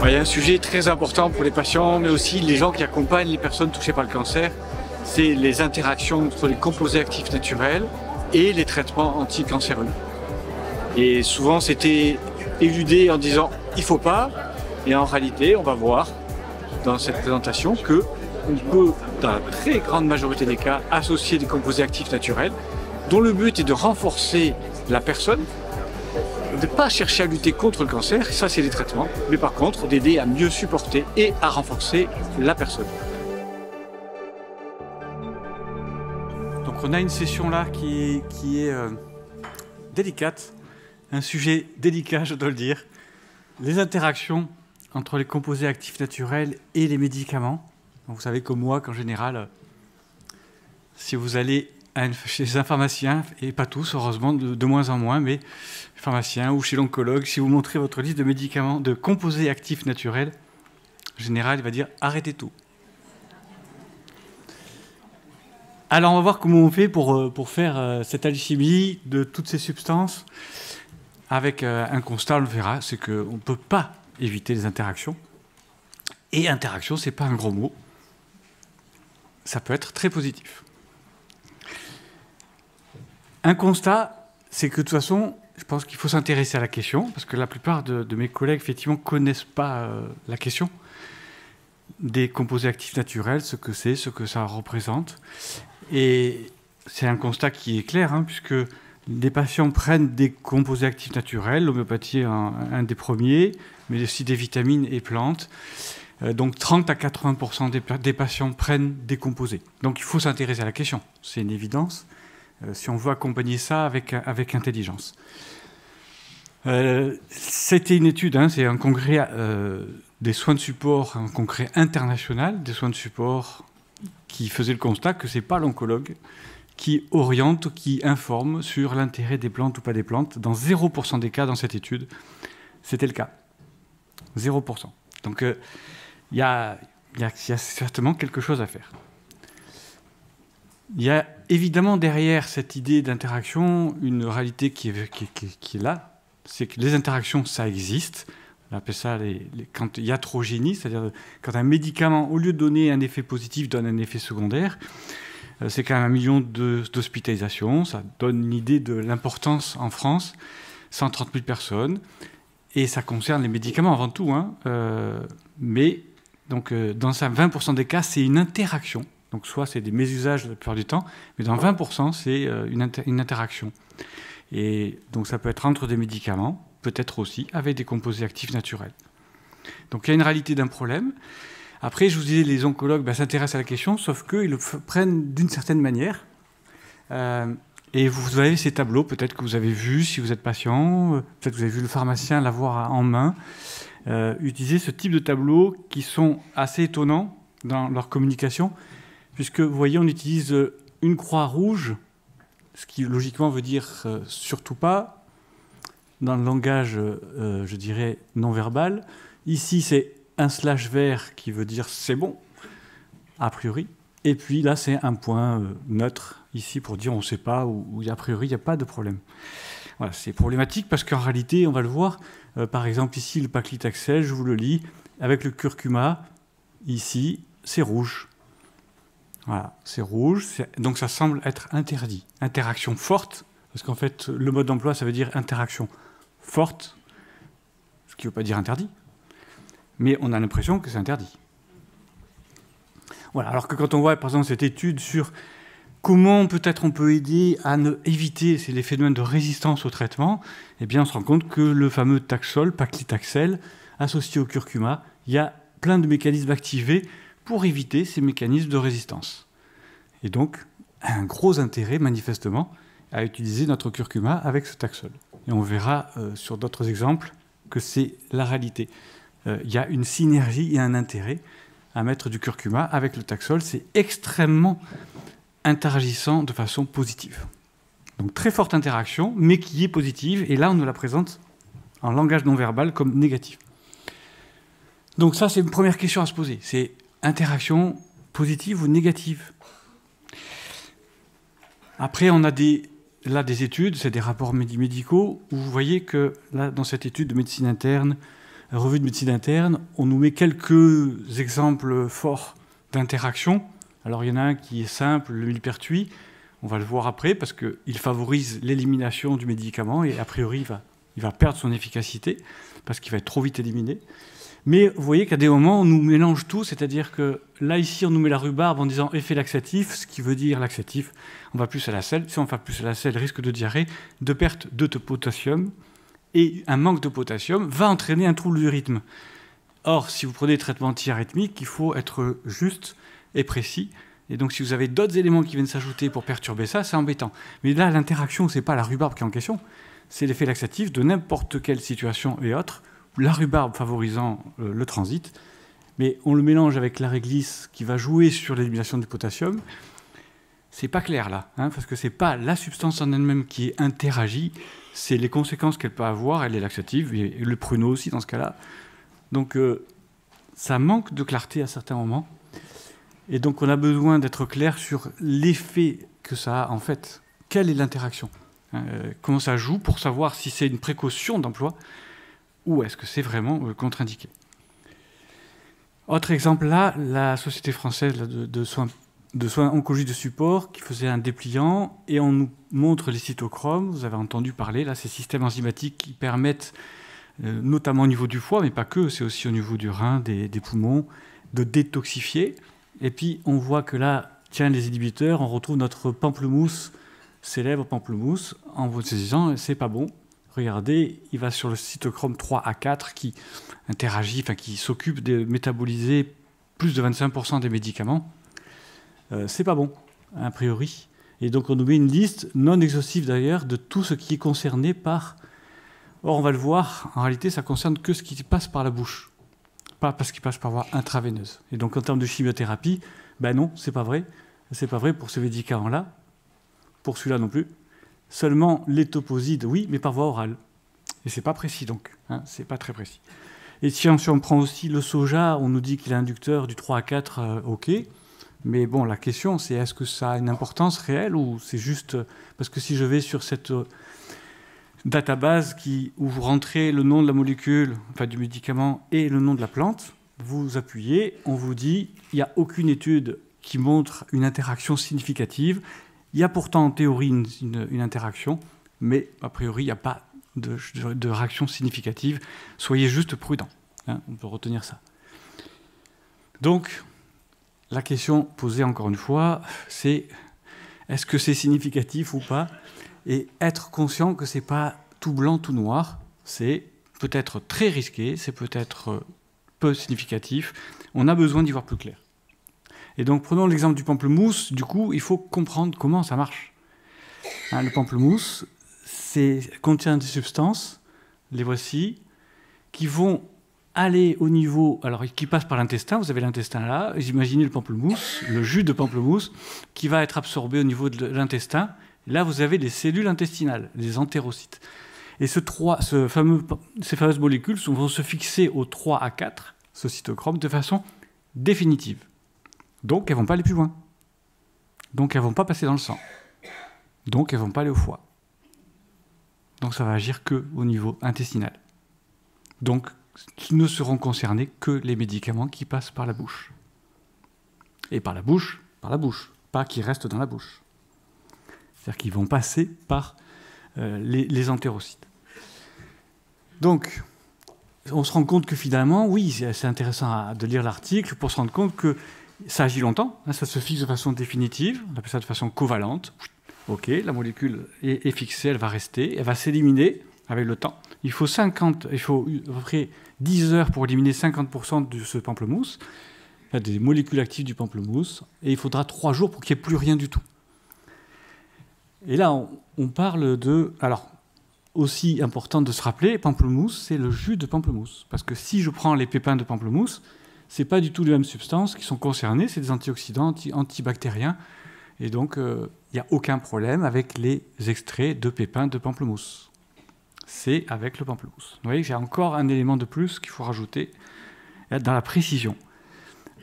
Il y a un sujet très important pour les patients, mais aussi les gens qui accompagnent les personnes touchées par le cancer, c'est les interactions entre les composés actifs naturels et les traitements anticancéreux. Et souvent, c'était éludé en disant « il ne faut pas », et en réalité, on va voir dans cette présentation que on peut, dans la très grande majorité des cas, associer des composés actifs naturels dont le but est de renforcer la personne, de ne pas chercher à lutter contre le cancer, ça c'est les traitements, mais par contre d'aider à mieux supporter et à renforcer la personne. Donc on a une session là qui est délicate, un sujet délicat je dois le dire, les interactions entre les composés actifs naturels et les médicaments. Donc vous savez comme moi qu'en général, si vous allez chez un pharmacien, et pas tous heureusement, de moins en moins, mais pharmacien ou chez l'oncologue, si vous montrez votre liste de médicaments, de composés actifs naturels, en général il va dire arrêtez tout. Alors on va voir comment on fait pour faire cette alchimie de toutes ces substances avec un constat, on le verra, c'est qu'on ne peut pas éviter les interactions. Et interaction, ce n'est pas un gros mot. Ça peut être très positif. Un constat, c'est que de toute façon, je pense qu'il faut s'intéresser à la question, parce que la plupart de mes collègues, effectivement, ne connaissent pas la question des composés actifs naturels, ce que c'est, ce que ça représente. Et c'est un constat qui est clair, hein, puisque des patients prennent des composés actifs naturels, l'homéopathie est un des premiers, mais aussi des vitamines et plantes. Donc 30 à 80% des patients prennent des composés. Donc il faut s'intéresser à la question, c'est une évidence, si on veut accompagner ça avec intelligence. C'était une étude, hein, c'est un congrès des soins de support, un congrès international des soins de support qui faisait le constat que ce n'est pas l'oncologue qui oriente, qui informe sur l'intérêt des plantes ou pas des plantes. Dans 0% des cas dans cette étude, c'était le cas. 0%. Donc il y a certainement quelque chose à faire. Il y a évidemment derrière cette idée d'interaction une réalité qui est là, c'est que les interactions, ça existe. On appelle ça quand iatrogénie, c'est-à-dire quand un médicament, au lieu de donner un effet positif, donne un effet secondaire. C'est quand même 1 million d'hospitalisations. Ça donne une idée de l'importance en France. 130 000 personnes. Et ça concerne les médicaments avant tout. Hein. Mais donc, dans 20% des cas, c'est une interaction. Donc soit c'est des mésusages la plupart du temps, mais dans 20%, c'est une interaction. Et donc ça peut être entre des médicaments, peut-être aussi avec des composés actifs naturels. Donc il y a une réalité d'un problème. Après, je vous disais, les oncologues s'intéressent à la question, sauf qu'ils le prennent d'une certaine manière. Et vous avez ces tableaux, peut-être que vous avez vu si vous êtes patient, peut-être que vous avez vu le pharmacien l'avoir en main, utiliser ce type de tableaux qui sont assez étonnants dans leur communication, puisque vous voyez, on utilise une croix rouge, ce qui logiquement veut dire surtout pas, dans le langage, je dirais, non verbal. Ici, c'est un slash vert qui veut dire c'est bon, a priori. Et puis là, c'est un point neutre, ici, pour dire on ne sait pas, ou a priori, il n'y a pas de problème. Voilà, c'est problématique parce qu'en réalité, on va le voir, par exemple, ici, le paclitaxel, je vous le lis, avec le curcuma, ici, c'est rouge. Voilà, c'est rouge, donc ça semble être interdit. Interaction forte, parce qu'en fait, le mode d'emploi, ça veut dire interaction forte, ce qui ne veut pas dire interdit. Mais on a l'impression que c'est interdit. Voilà. Alors que quand on voit, par exemple, cette étude sur comment peut-être on peut aider à éviter les phénomènes de résistance au traitement, eh bien, on se rend compte que le fameux Taxol, paclitaxel, associé au curcuma, il y a plein de mécanismes activés pour éviter ces mécanismes de résistance. Et donc, un gros intérêt, manifestement, à utiliser notre curcuma avec ce Taxol. Et on verra sur d'autres exemples que c'est la réalité. Il y a une synergie et un intérêt à mettre du curcuma avec le Taxol. C'est extrêmement interagissant de façon positive. Donc très forte interaction, mais qui est positive. Et là, on nous la présente en langage non verbal comme négative. Donc ça, c'est une première question à se poser. C'est interaction positive ou négative. Après, on a là des études, c'est des rapports médicaux, où vous voyez que là, dans cette étude de médecine interne, revue de médecine interne, on nous met quelques exemples forts d'interaction. Alors il y en a un qui est simple, le millepertuis. On va le voir après parce qu'il favorise l'élimination du médicament et a priori il va perdre son efficacité parce qu'il va être trop vite éliminé. Mais vous voyez qu'à des moments, on nous mélange tout, c'est-à-dire que là, ici, on nous met la rhubarbe en disant effet laxatif, ce qui veut dire laxatif, on va plus à la selle. Si on va plus à la selle, risque de diarrhée, de perte de potassium, et un manque de potassium va entraîner un trouble du rythme. Or, si vous prenez des traitements antiarythmiques, il faut être juste et précis. Et donc, si vous avez d'autres éléments qui viennent s'ajouter pour perturber ça, c'est embêtant. Mais là, l'interaction, ce n'est pas la rhubarbe qui est en question, c'est l'effet laxatif de n'importe quelle situation et autre, la rhubarbe favorisant le transit, mais on le mélange avec la réglisse qui va jouer sur l'élimination du potassium. C'est pas clair là, hein, parce que c'est pas la substance en elle-même qui interagit, c'est les conséquences qu'elle peut avoir, elle est laxative, et le pruneau aussi dans ce cas-là. Donc ça manque de clarté à certains moments, et donc on a besoin d'être clair sur l'effet que ça a en fait. Quelle est l'interaction, comment ça joue pour savoir si c'est une précaution d'emploi ou est-ce que c'est vraiment contre-indiqué. Autre exemple là, la Société française de soins oncologiques de support qui faisait un dépliant et on nous montre les cytochromes. Vous avez entendu parler, là, ces systèmes enzymatiques qui permettent, notamment au niveau du foie, mais pas que, c'est aussi au niveau du rein, des poumons, de détoxifier. Et puis on voit que là, tiens, les inhibiteurs, on retrouve notre pamplemousse, célèbre pamplemousse, en vous disant c'est pas bon. Regardez, il va sur le cytochrome 3A4 qui interagit, enfin qui s'occupe de métaboliser plus de 25% des médicaments. C'est pas bon, a priori. Et donc on nous met une liste non exhaustive d'ailleurs de tout ce qui est concerné par... Or on va le voir, en réalité ça concerne que ce qui passe par la bouche, pas parce qu'il passe par voie intraveineuse. Et donc en termes de chimiothérapie, ben non, c'est pas vrai. C'est pas vrai pour ce médicament-là, pour celui-là non plus. Seulement l'étoposide, oui, mais par voie orale. Et c'est pas précis donc, hein, c'est pas très précis. Et si on prend aussi le soja, on nous dit qu'il est inducteur du 3 à 4, ok. Mais bon, la question c'est est-ce que ça a une importance réelle ou c'est juste... Parce que si je vais sur cette database où vous rentrez le nom de la molécule, enfin du médicament et le nom de la plante, vous appuyez, on vous dit il n'y a aucune étude qui montre une interaction significative. Il y a pourtant en théorie une interaction, mais a priori, il n'y a pas de réaction significative. Soyez juste prudents, hein, on peut retenir ça. Donc, la question posée encore une fois, c'est est-ce que c'est significatif ou pas? Et être conscient que ce n'est pas tout blanc, tout noir, c'est peut-être très risqué, c'est peut-être peu significatif. On a besoin d'y voir plus clair. Et donc, prenons l'exemple du pamplemousse. Du coup, il faut comprendre comment ça marche. Hein, le pamplemousse contient des substances, les voici, qui vont aller au niveau... Alors, qui passent par l'intestin. Vous avez l'intestin là. Imaginez le pamplemousse, le jus de pamplemousse, qui va être absorbé au niveau de l'intestin. Là, vous avez les cellules intestinales, les entérocytes. Et ces fameuses molécules vont se fixer au 3 à 4, ce cytochrome, de façon définitive. Donc, elles ne vont pas aller plus loin. Donc, elles ne vont pas passer dans le sang. Donc, elles ne vont pas aller au foie. Donc, ça va agir qu'au niveau intestinal. Donc, ne seront concernés que les médicaments qui passent par la bouche. Et par la bouche, pas qui restent dans la bouche. C'est-à-dire qu'ils vont passer par les entérocytes. Donc, on se rend compte que finalement, oui, c'est intéressant de lire l'article pour se rendre compte que ça agit longtemps, hein, ça se fixe de façon définitive, on appelle ça de façon covalente. Ok, la molécule est fixée, elle va rester, elle va s'éliminer avec le temps. Il faut à peu près 10 heures pour éliminer 50% de ce pamplemousse, des molécules actives du pamplemousse, et il faudra 3 jours pour qu'il n'y ait plus rien du tout. Et là, on parle de... Alors, aussi important de se rappeler, pamplemousse, c'est le jus de pamplemousse. Parce que si je prends les pépins de pamplemousse, ce n'est pas du tout les mêmes substances qui sont concernées, c'est des antioxydants, antibactériens, et donc il n'y a aucun problème avec les extraits de pépins de pamplemousse. C'est avec le pamplemousse. Vous voyez, j'ai encore un élément de plus qu'il faut rajouter dans la précision.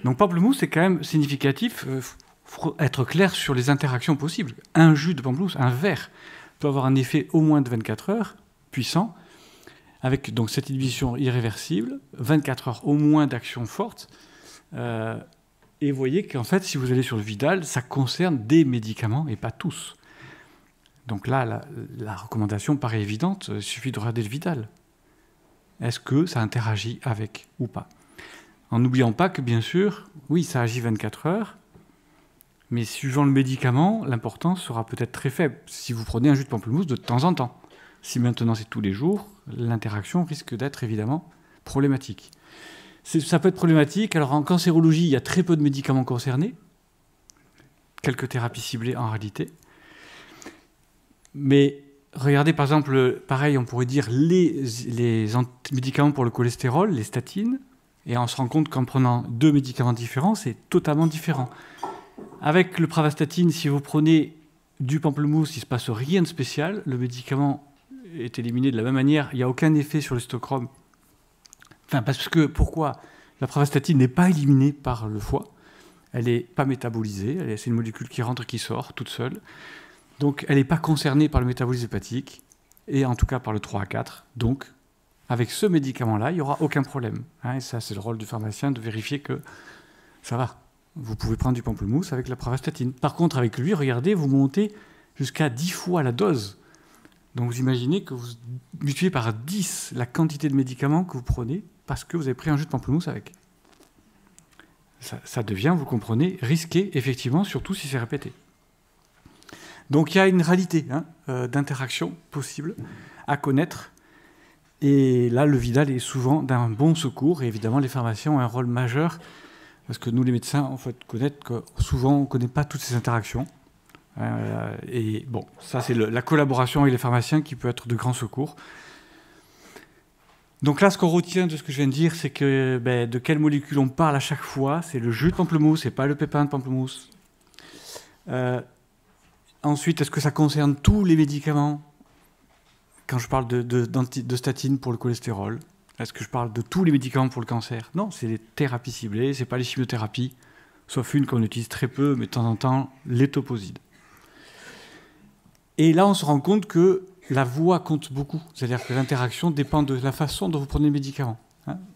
Donc pamplemousse, c'est quand même significatif, il faut être clair sur les interactions possibles. Un jus de pamplemousse, un verre, peut avoir un effet au moins de 24 heures, puissant. avec donc cette inhibition irréversible, 24 heures au moins d'action forte. Et vous voyez qu'en fait, si vous allez sur le Vidal, ça concerne des médicaments et pas tous. Donc là, la recommandation paraît évidente, il suffit de regarder le Vidal. Est-ce que ça interagit avec ou pas? En n'oubliant pas que, bien sûr, oui, ça agit 24 heures, mais suivant le médicament, l'importance sera peut-être très faible. Si vous prenez un jus de pamplemousse de temps en temps. Si maintenant c'est tous les jours, l'interaction risque d'être évidemment problématique. Ça peut être problématique. Alors en cancérologie, il y a très peu de médicaments concernés. Quelques thérapies ciblées en réalité. Mais regardez par exemple, pareil, on pourrait dire les médicaments pour le cholestérol, les statines, et on se rend compte qu'en prenant 2 médicaments différents, c'est totalement différent. Avec le pravastatine, si vous prenez du pamplemousse, il ne se passe rien de spécial. Le médicament est éliminé de la même manière. Il n'y a aucun effet sur le stochrome. Enfin, parce que, pourquoi? La pravastatine n'est pas éliminée par le foie. Elle n'est pas métabolisée. C'est une molécule qui rentre et qui sort toute seule. Donc, elle n'est pas concernée par le métabolisme hépatique, et en tout cas par le 3 à 4. Donc, avec ce médicament-là, il n'y aura aucun problème. Et ça, c'est le rôle du pharmacien de vérifier que ça va. Vous pouvez prendre du pamplemousse avec la pravastatine. Par contre, avec lui, regardez, vous montez jusqu'à 10 fois la dose. Donc vous imaginez que vous multipliez par 10 la quantité de médicaments que vous prenez parce que vous avez pris un jus de pamplemousse avec. Ça devient, vous comprenez, risqué, effectivement, surtout si c'est répété. Donc il y a une réalité d'interaction possible à connaître. Et là, le Vidal est souvent d'un bon secours. Et évidemment, les pharmaciens ont un rôle majeur. Parce que nous, les médecins, en fait, connaître que souvent, on ne connaît pas toutes ces interactions. Et bon, ça, c'est la collaboration avec les pharmaciens qui peut être de grand secours. Donc là, ce qu'on retient de ce que je viens de dire, c'est que de quelle molécule on parle à chaque fois. C'est le jus de pamplemousse et pas le pépin de pamplemousse. Ensuite, est-ce que ça concerne tous les médicaments? Quand je parle de statine pour le cholestérol, est-ce que je parle de tous les médicaments pour le cancer? Non, c'est les thérapies ciblées, ce n'est pas les chimiothérapies, sauf une qu'on utilise très peu, mais de temps en temps, l'étoposide. Et là, on se rend compte que la voie compte beaucoup. C'est-à-dire que l'interaction dépend de la façon dont vous prenez le médicament.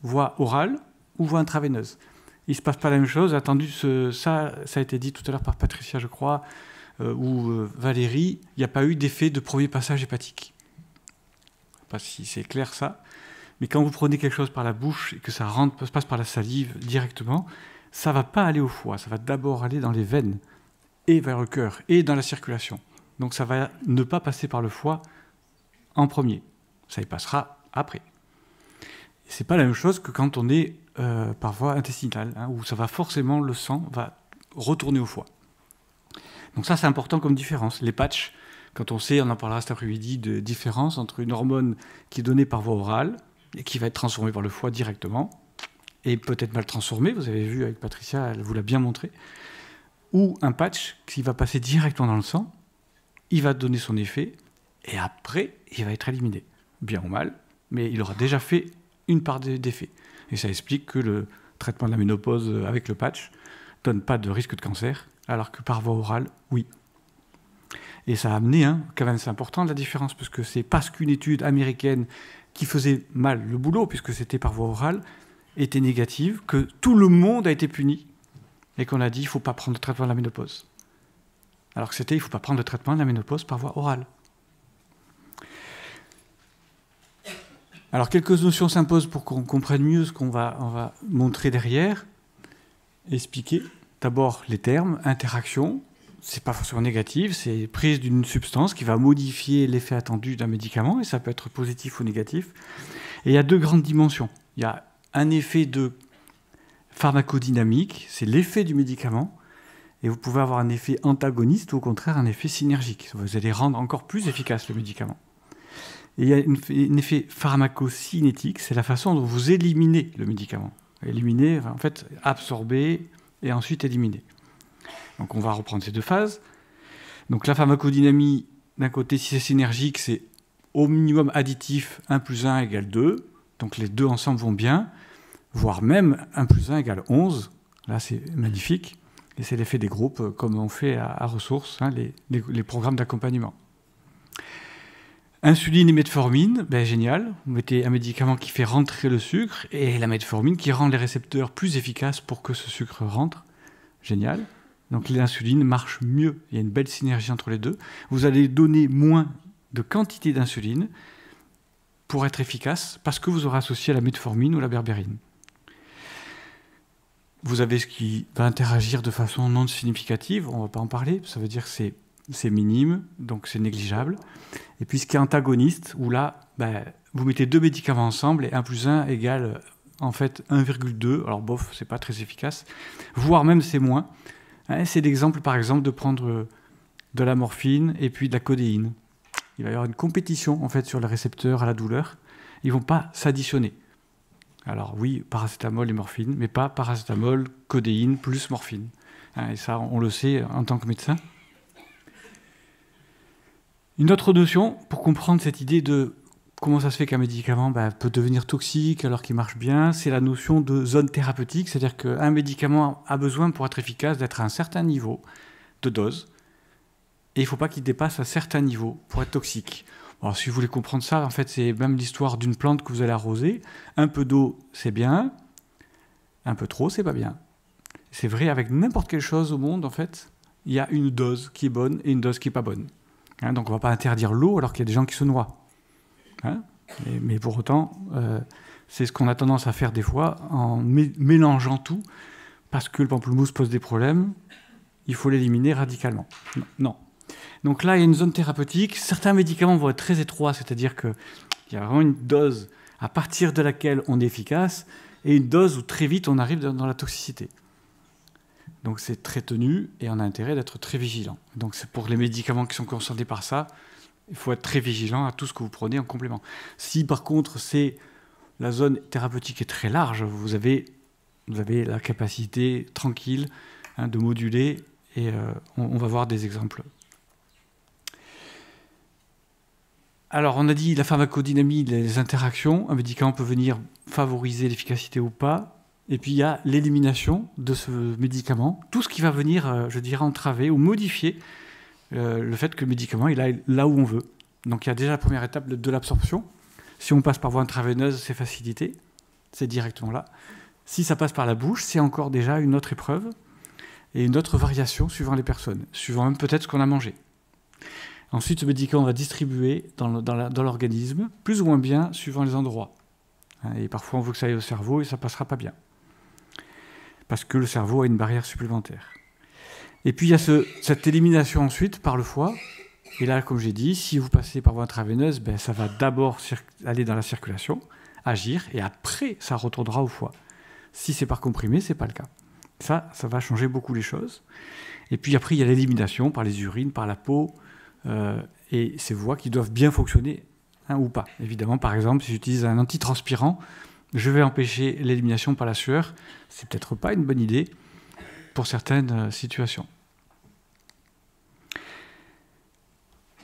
Voie orale ou voie intraveineuse. Il ne se passe pas la même chose. Attendu, ça a été dit tout à l'heure par Patricia, je crois, ou Valérie, il n'y a pas eu d'effet de premier passage hépatique. Je ne sais pas si c'est clair ça. Mais quand vous prenez quelque chose par la bouche et que ça passe par la salive directement, ça ne va pas aller au foie, ça va d'abord aller dans les veines et vers le cœur et dans la circulation. Donc ça va ne pas passer par le foie en premier, ça y passera après. Ce n'est pas la même chose que quand on est par voie intestinale, où ça va forcément, le sang va retourner au foie. Donc ça, c'est important comme différence. Les patchs, quand on sait, on en parlera cet après-midi, de différence entre une hormone qui est donnée par voie orale, et qui va être transformé par le foie directement, et peut-être mal transformé, vous avez vu avec Patricia, elle vous l'a bien montré, ou un patch qui va passer directement dans le sang, il va donner son effet, et après, il va être éliminé. Bien ou mal, mais il aura déjà fait une part d'effet. Et ça explique que le traitement de la ménopause avec le patch ne donne pas de risque de cancer, alors que par voie orale, oui. Et ça a amené, quand même c'est important la différence, parce que c'est parce qu'une étude américaine qui faisait mal le boulot, puisque c'était par voie orale, était négative, que tout le monde a été puni, et qu'on a dit il ne faut pas prendre le traitement de la ménopause. Alors que c'était il ne faut pas prendre le traitement de la ménopause par voie orale. Alors quelques notions s'imposent pour qu'on comprenne mieux ce qu'on va montrer derrière, expliquer. D'abord les termes, interaction, c'est pas forcément négatif, c'est prise d'une substance qui va modifier l'effet attendu d'un médicament, et ça peut être positif ou négatif. Et il y a 2 grandes dimensions. Il y a un effet de pharmacodynamique, c'est l'effet du médicament, et vous pouvez avoir un effet antagoniste ou au contraire un effet synergique. Vous allez rendre encore plus efficace le médicament. Et il y a un effet pharmacocinétique, c'est la façon dont vous éliminez le médicament. Éliminer, en fait, absorber et ensuite éliminer. Donc on va reprendre ces 2 phases. Donc la pharmacodynamie, d'un côté, si c'est synergique, c'est au minimum additif, 1 plus 1 égale 2. Donc les 2 ensemble vont bien, voire même 1 plus 1 égale 11. Là, c'est magnifique. Et c'est l'effet des groupes, comme on fait à Ressources, les programmes d'accompagnement. Insuline et metformine, ben génial. Vous mettez un médicament qui fait rentrer le sucre et la metformine qui rend les récepteurs plus efficaces pour que ce sucre rentre. Génial. Donc l'insuline marche mieux. Il y a une belle synergie entre les deux. Vous allez donner moins de quantité d'insuline pour être efficace parce que vous aurez associé la metformine ou la berbérine. Vous avez ce qui va interagir de façon non significative. On ne va pas en parler. Ça veut dire que c'est minime, donc c'est négligeable. Et puis ce qui est antagoniste, où là, ben, vous mettez deux médicaments ensemble et 1 + 1 égale en fait 1,2. Alors bof, c'est pas très efficace. Voire même c'est moins. Hein, c'est l'exemple par exemple de prendre de la morphine et puis de la codéine. Il va y avoir une compétition en fait sur les récepteurs à la douleur. Ils ne vont pas s'additionner. Alors oui, paracétamol et morphine, mais pas paracétamol, codéine plus morphine. Hein, et ça, on le sait en tant que médecin. Une autre notion, pour comprendre cette idée de comment ça se fait qu'un médicament peut devenir toxique alors qu'il marche bien, c'est la notion de zone thérapeutique, c'est-à-dire qu'un médicament a besoin, pour être efficace, d'être à un certain niveau de dose, et il ne faut pas qu'il dépasse un certain niveau pour être toxique. Alors si vous voulez comprendre ça, en fait, c'est même l'histoire d'une plante que vous allez arroser. Un peu d'eau, c'est bien, un peu trop, c'est pas bien. C'est vrai avec n'importe quelle chose au monde, en fait, il y a une dose qui est bonne et une dose qui n'est pas bonne. Hein, donc on ne va pas interdire l'eau alors qu'il y a des gens qui se noient. Hein, mais pour autant, c'est ce qu'on a tendance à faire des fois en mélangeant tout, parce que le pamplemousse pose des problèmes, il faut l'éliminer radicalement. Non. Donc là, il y a une zone thérapeutique. Certains médicaments vont être très étroits, c'est-à-dire qu'il y a vraiment une dose à partir de laquelle on est efficace, et une dose où très vite on arrive dans la toxicité. Donc c'est très tenu et on a intérêt d'être très vigilant. Donc c'est pour les médicaments qui sont concernés par ça, il faut être très vigilant à tout ce que vous prenez en complément. Si par contre la zone thérapeutique est très large, vous avez la capacité tranquille de moduler et on va voir des exemples. Alors on a dit la pharmacodynamie, les interactions, un médicament peut venir favoriser l'efficacité ou pas. Et puis il y a l'élimination de ce médicament, tout ce qui va venir, je dirais, entraver ou modifier le fait que le médicament il aille là où on veut. Donc il y a déjà la première étape de l'absorption. Si on passe par voie intraveineuse, c'est facilité, c'est directement là. Si ça passe par la bouche, c'est encore déjà une autre épreuve et une autre variation suivant les personnes, suivant même peut-être ce qu'on a mangé. Ensuite, ce médicament va distribuer dans l'organisme, plus ou moins bien, suivant les endroits. Et parfois, on veut que ça aille au cerveau et ça ne passera pas bien. Parce que le cerveau a une barrière supplémentaire. Et puis, il y a cette élimination ensuite par le foie. Et là, comme j'ai dit, si vous passez par voie intraveineuse, ça va d'abord aller dans la circulation, agir, et après, ça retournera au foie. Si c'est par comprimé, ce n'est pas le cas. Ça va changer beaucoup les choses. Et puis après, il y a l'élimination par les urines, par la peau, et ces voies qui doivent bien fonctionner ou pas. Évidemment, par exemple, si j'utilise un antitranspirant, je vais empêcher l'élimination par la sueur. C'est peut-être pas une bonne idée pour certaines situations.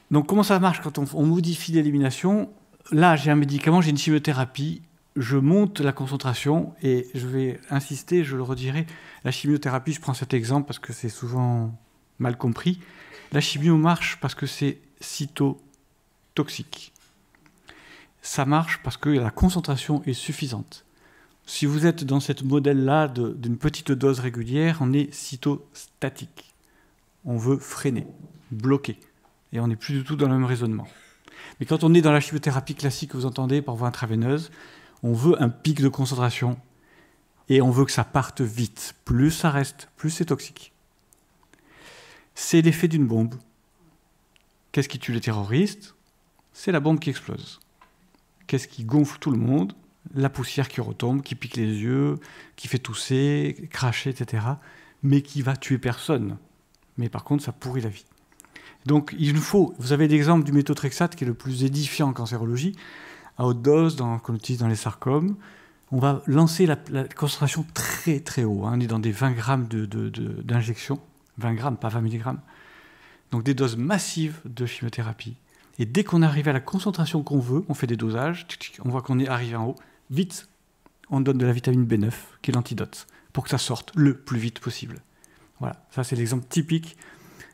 Donc, comment ça marche quand on modifie l'élimination? Là, j'ai un médicament, j'ai une chimiothérapie, je monte la concentration et je vais insister, je le redirai. La chimiothérapie, je prends cet exemple parce que c'est souvent mal compris. La chimio marche parce que c'est cytotoxique. Ça marche parce que la concentration est suffisante. Si vous êtes dans ce modèle-là d'une petite dose régulière, on est cytostatique. On veut freiner, bloquer. Et on n'est plus du tout dans le même raisonnement. Mais quand on est dans la chimiothérapie classique que vous entendez par voie intraveineuse, on veut un pic de concentration et on veut que ça parte vite. Plus ça reste, plus c'est toxique. C'est l'effet d'une bombe. Qu'est-ce qui tue les terroristes? C'est la bombe qui explose. Qu'est-ce qui gonfle tout le monde? La poussière qui retombe, qui pique les yeux, qui fait tousser, cracher, etc. Mais qui va tuer personne. Mais par contre, ça pourrit la vie. Donc, il nous faut... Vous avez l'exemple du méthotrexate qui est le plus édifiant en cancérologie. À haute dose, qu'on utilise dans les sarcomes, on va lancer la concentration très très haut. On est dans des 20 grammes d'injection. 20 grammes, pas 20 milligrammes. Donc des doses massives de chimiothérapie. Et dès qu'on arrive à la concentration qu'on veut, on fait des dosages, on voit qu'on est arrivé en haut, vite, on donne de la vitamine B9, qui est l'antidote, pour que ça sorte le plus vite possible. Voilà, ça c'est l'exemple typique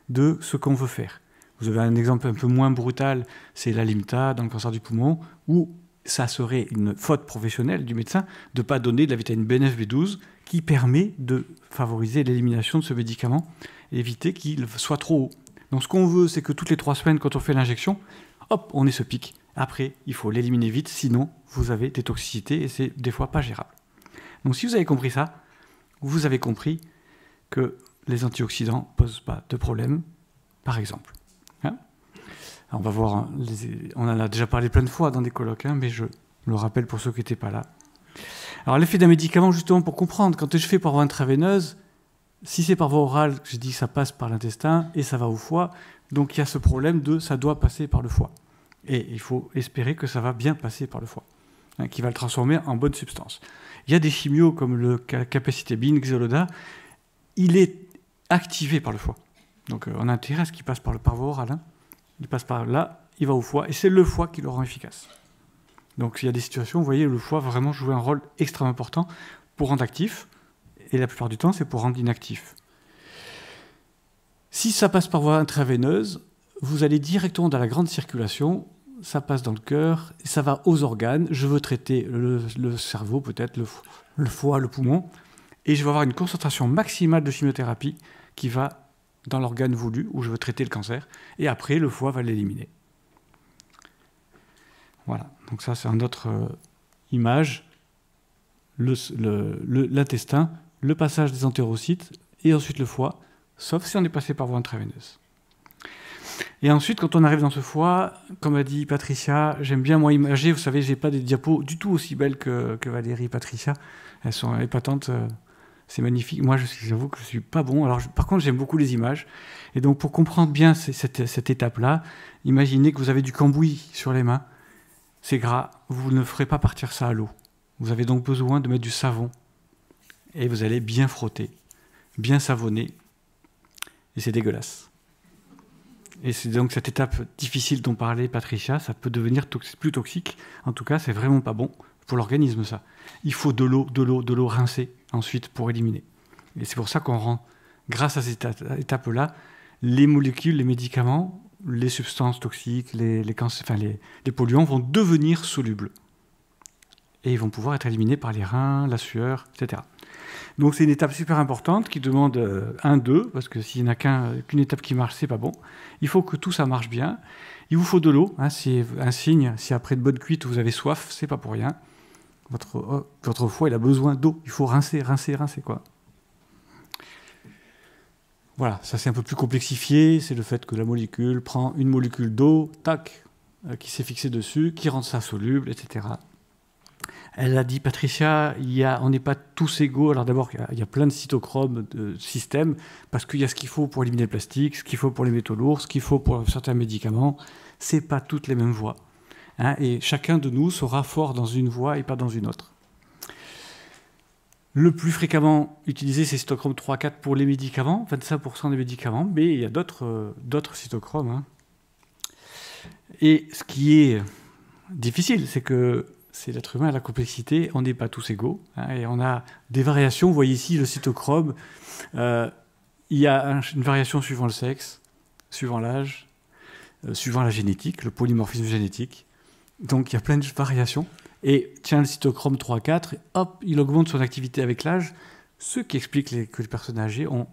de ce qu'on veut faire. Vous avez un exemple un peu moins brutal, c'est l'Alimta dans le cancer du poumon, où ça serait une faute professionnelle du médecin de ne pas donner de la vitamine B9, B12 qui permet de favoriser l'élimination de ce médicament et éviter qu'il soit trop haut. Donc ce qu'on veut, c'est que toutes les 3 semaines, quand on fait l'injection, hop, on ait ce pic. Après, il faut l'éliminer vite, sinon vous avez des toxicités et c'est des fois pas gérable. Donc si vous avez compris ça, vous avez compris que les antioxydants ne posent pas de problème, par exemple. Hein? Alors on va voir, on en a déjà parlé plein de fois dans des colloques, mais je le rappelle pour ceux qui n'étaient pas là. Alors l'effet d'un médicament, justement, pour comprendre, quand je fais par voie intraveineuse, si c'est par voie orale, je dis que ça passe par l'intestin et ça va au foie, donc il y a ce problème de ça doit passer par le foie. Et il faut espérer que ça va bien passer par le foie, qui va le transformer en bonne substance. Il y a des chimios comme le capecitabine, Xeloda, il est activé par le foie. Donc on a intérêt à ce qu'il passe par voie orale. Il passe par là, il va au foie, et c'est le foie qui le rend efficace. Donc il y a des situations, vous voyez, le foie vraiment joue un rôle extrêmement important pour rendre actif, et la plupart du temps, c'est pour rendre inactif. Si ça passe par voie intraveineuse, vous allez directement dans la grande circulation, ça passe dans le cœur, et ça va aux organes. Je veux traiter le cerveau, peut-être le foie, le poumon, et je vais avoir une concentration maximale de chimiothérapie qui va dans l'organe voulu, où je veux traiter le cancer, et après, le foie va l'éliminer. Voilà, donc ça, c'est une autre image. L'intestin, le passage des entérocytes, et ensuite le foie, sauf si on est passé par voie intraveineuse. Et ensuite, quand on arrive dans ce foie, comme a dit Patricia, j'aime bien moi imager, vous savez, j'ai pas des diapos du tout aussi belles que Valérie et Patricia. Elles sont épatantes, c'est magnifique. Moi, j'avoue que je suis pas bon. Alors, par contre, j'aime beaucoup les images. Et donc, pour comprendre bien cette étape-là, imaginez que vous avez du cambouis sur les mains. C'est gras, vous ne ferez pas partir ça à l'eau. Vous avez donc besoin de mettre du savon. Et vous allez bien frotter, bien savonner. Et c'est dégueulasse. Et c'est donc cette étape difficile dont parlait Patricia, ça peut devenir plus toxique. En tout cas, c'est vraiment pas bon pour l'organisme, ça. Il faut de l'eau rincée ensuite pour éliminer. Et c'est pour ça qu'on rend, grâce à cette étape-là, les molécules, les médicaments, les substances toxiques, les polluants vont devenir solubles. Et ils vont pouvoir être éliminés par les reins, la sueur, etc. Donc c'est une étape super importante qui demande 1-2, parce que s'il n'y en a qu'une étape qui marche, c'est pas bon. Il faut que tout ça marche bien. Il vous faut de l'eau, c'est un signe. Si après de bonne cuite vous avez soif, c'est pas pour rien. Votre foie, il a besoin d'eau. Il faut rincer, quoi. Voilà, ça c'est un peu plus complexifié. C'est le fait que la molécule prend une molécule d'eau, tac, qui s'est fixée dessus, qui rend ça soluble, etc. Elle a dit, Patricia, on n'est pas tous égaux. Alors d'abord, il y a plein de cytochromes de systèmes, parce qu'il y a ce qu'il faut pour éliminer le plastique, ce qu'il faut pour les métaux lourds, ce qu'il faut pour certains médicaments. Ce n'est pas toutes les mêmes voies. Et chacun de nous sera fort dans une voie et pas dans une autre. Le plus fréquemment utilisé, c'est cytochrome 3-4 pour les médicaments, 25% des médicaments, mais il y a d'autres cytochromes. Et ce qui est difficile, c'est que l'être humain à la complexité, on n'est pas tous égaux, et on a des variations. Vous voyez ici le cytochrome, il y a une variation suivant le sexe, suivant l'âge, suivant la génétique, le polymorphisme génétique. Donc il y a plein de variations. Et tiens, le cytochrome 3-4, hop, il augmente son activité avec l'âge, ce qui explique que les personnes âgées ont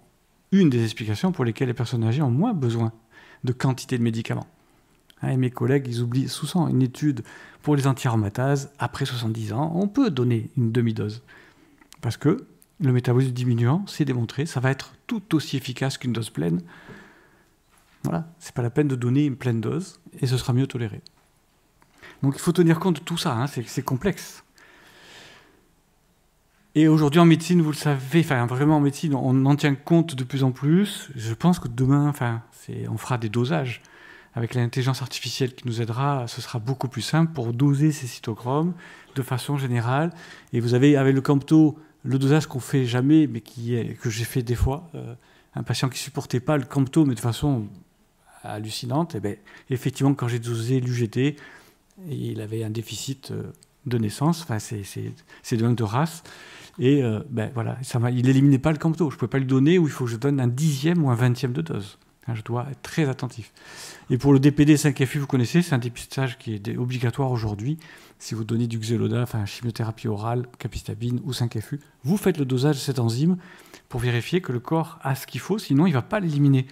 une des explications pour lesquelles les personnes âgées ont moins besoin de quantité de médicaments. Et mes collègues, ils oublient souvent une étude pour les anti-aromatases, après 70 ans, on peut donner une demi-dose. Parce que le métabolisme diminuant, c'est démontré, ça va être tout aussi efficace qu'une dose pleine. Voilà, c'est pas la peine de donner une pleine dose, et ce sera mieux toléré. Donc il faut tenir compte de tout ça, c'est complexe. Et aujourd'hui en médecine, vous le savez, vraiment en médecine, on en tient compte de plus en plus. Je pense que demain, on fera des dosages. Avec l'intelligence artificielle qui nous aidera, ce sera beaucoup plus simple pour doser ces cytochromes de façon générale. Et vous avez, avec le Campto, le dosage qu'on ne fait jamais, mais que j'ai fait des fois. Un patient qui ne supportait pas le Campto, mais de façon hallucinante. Et effectivement, quand j'ai dosé l'UGT, il avait un déficit de naissance. C'est de de race. Et voilà, il n'éliminait pas le Campto. Je ne pouvais pas lui donner où il faut que je donne un 10e ou un 20e de dose. Je dois être très attentif. Et pour le DPD 5FU, vous connaissez, c'est un dépistage qui est obligatoire aujourd'hui. Si vous donnez du Xeloda, enfin chimiothérapie orale, capecitabine ou 5FU, vous faites le dosage de cette enzyme pour vérifier que le corps a ce qu'il faut, sinon il ne va pas l'éliminer.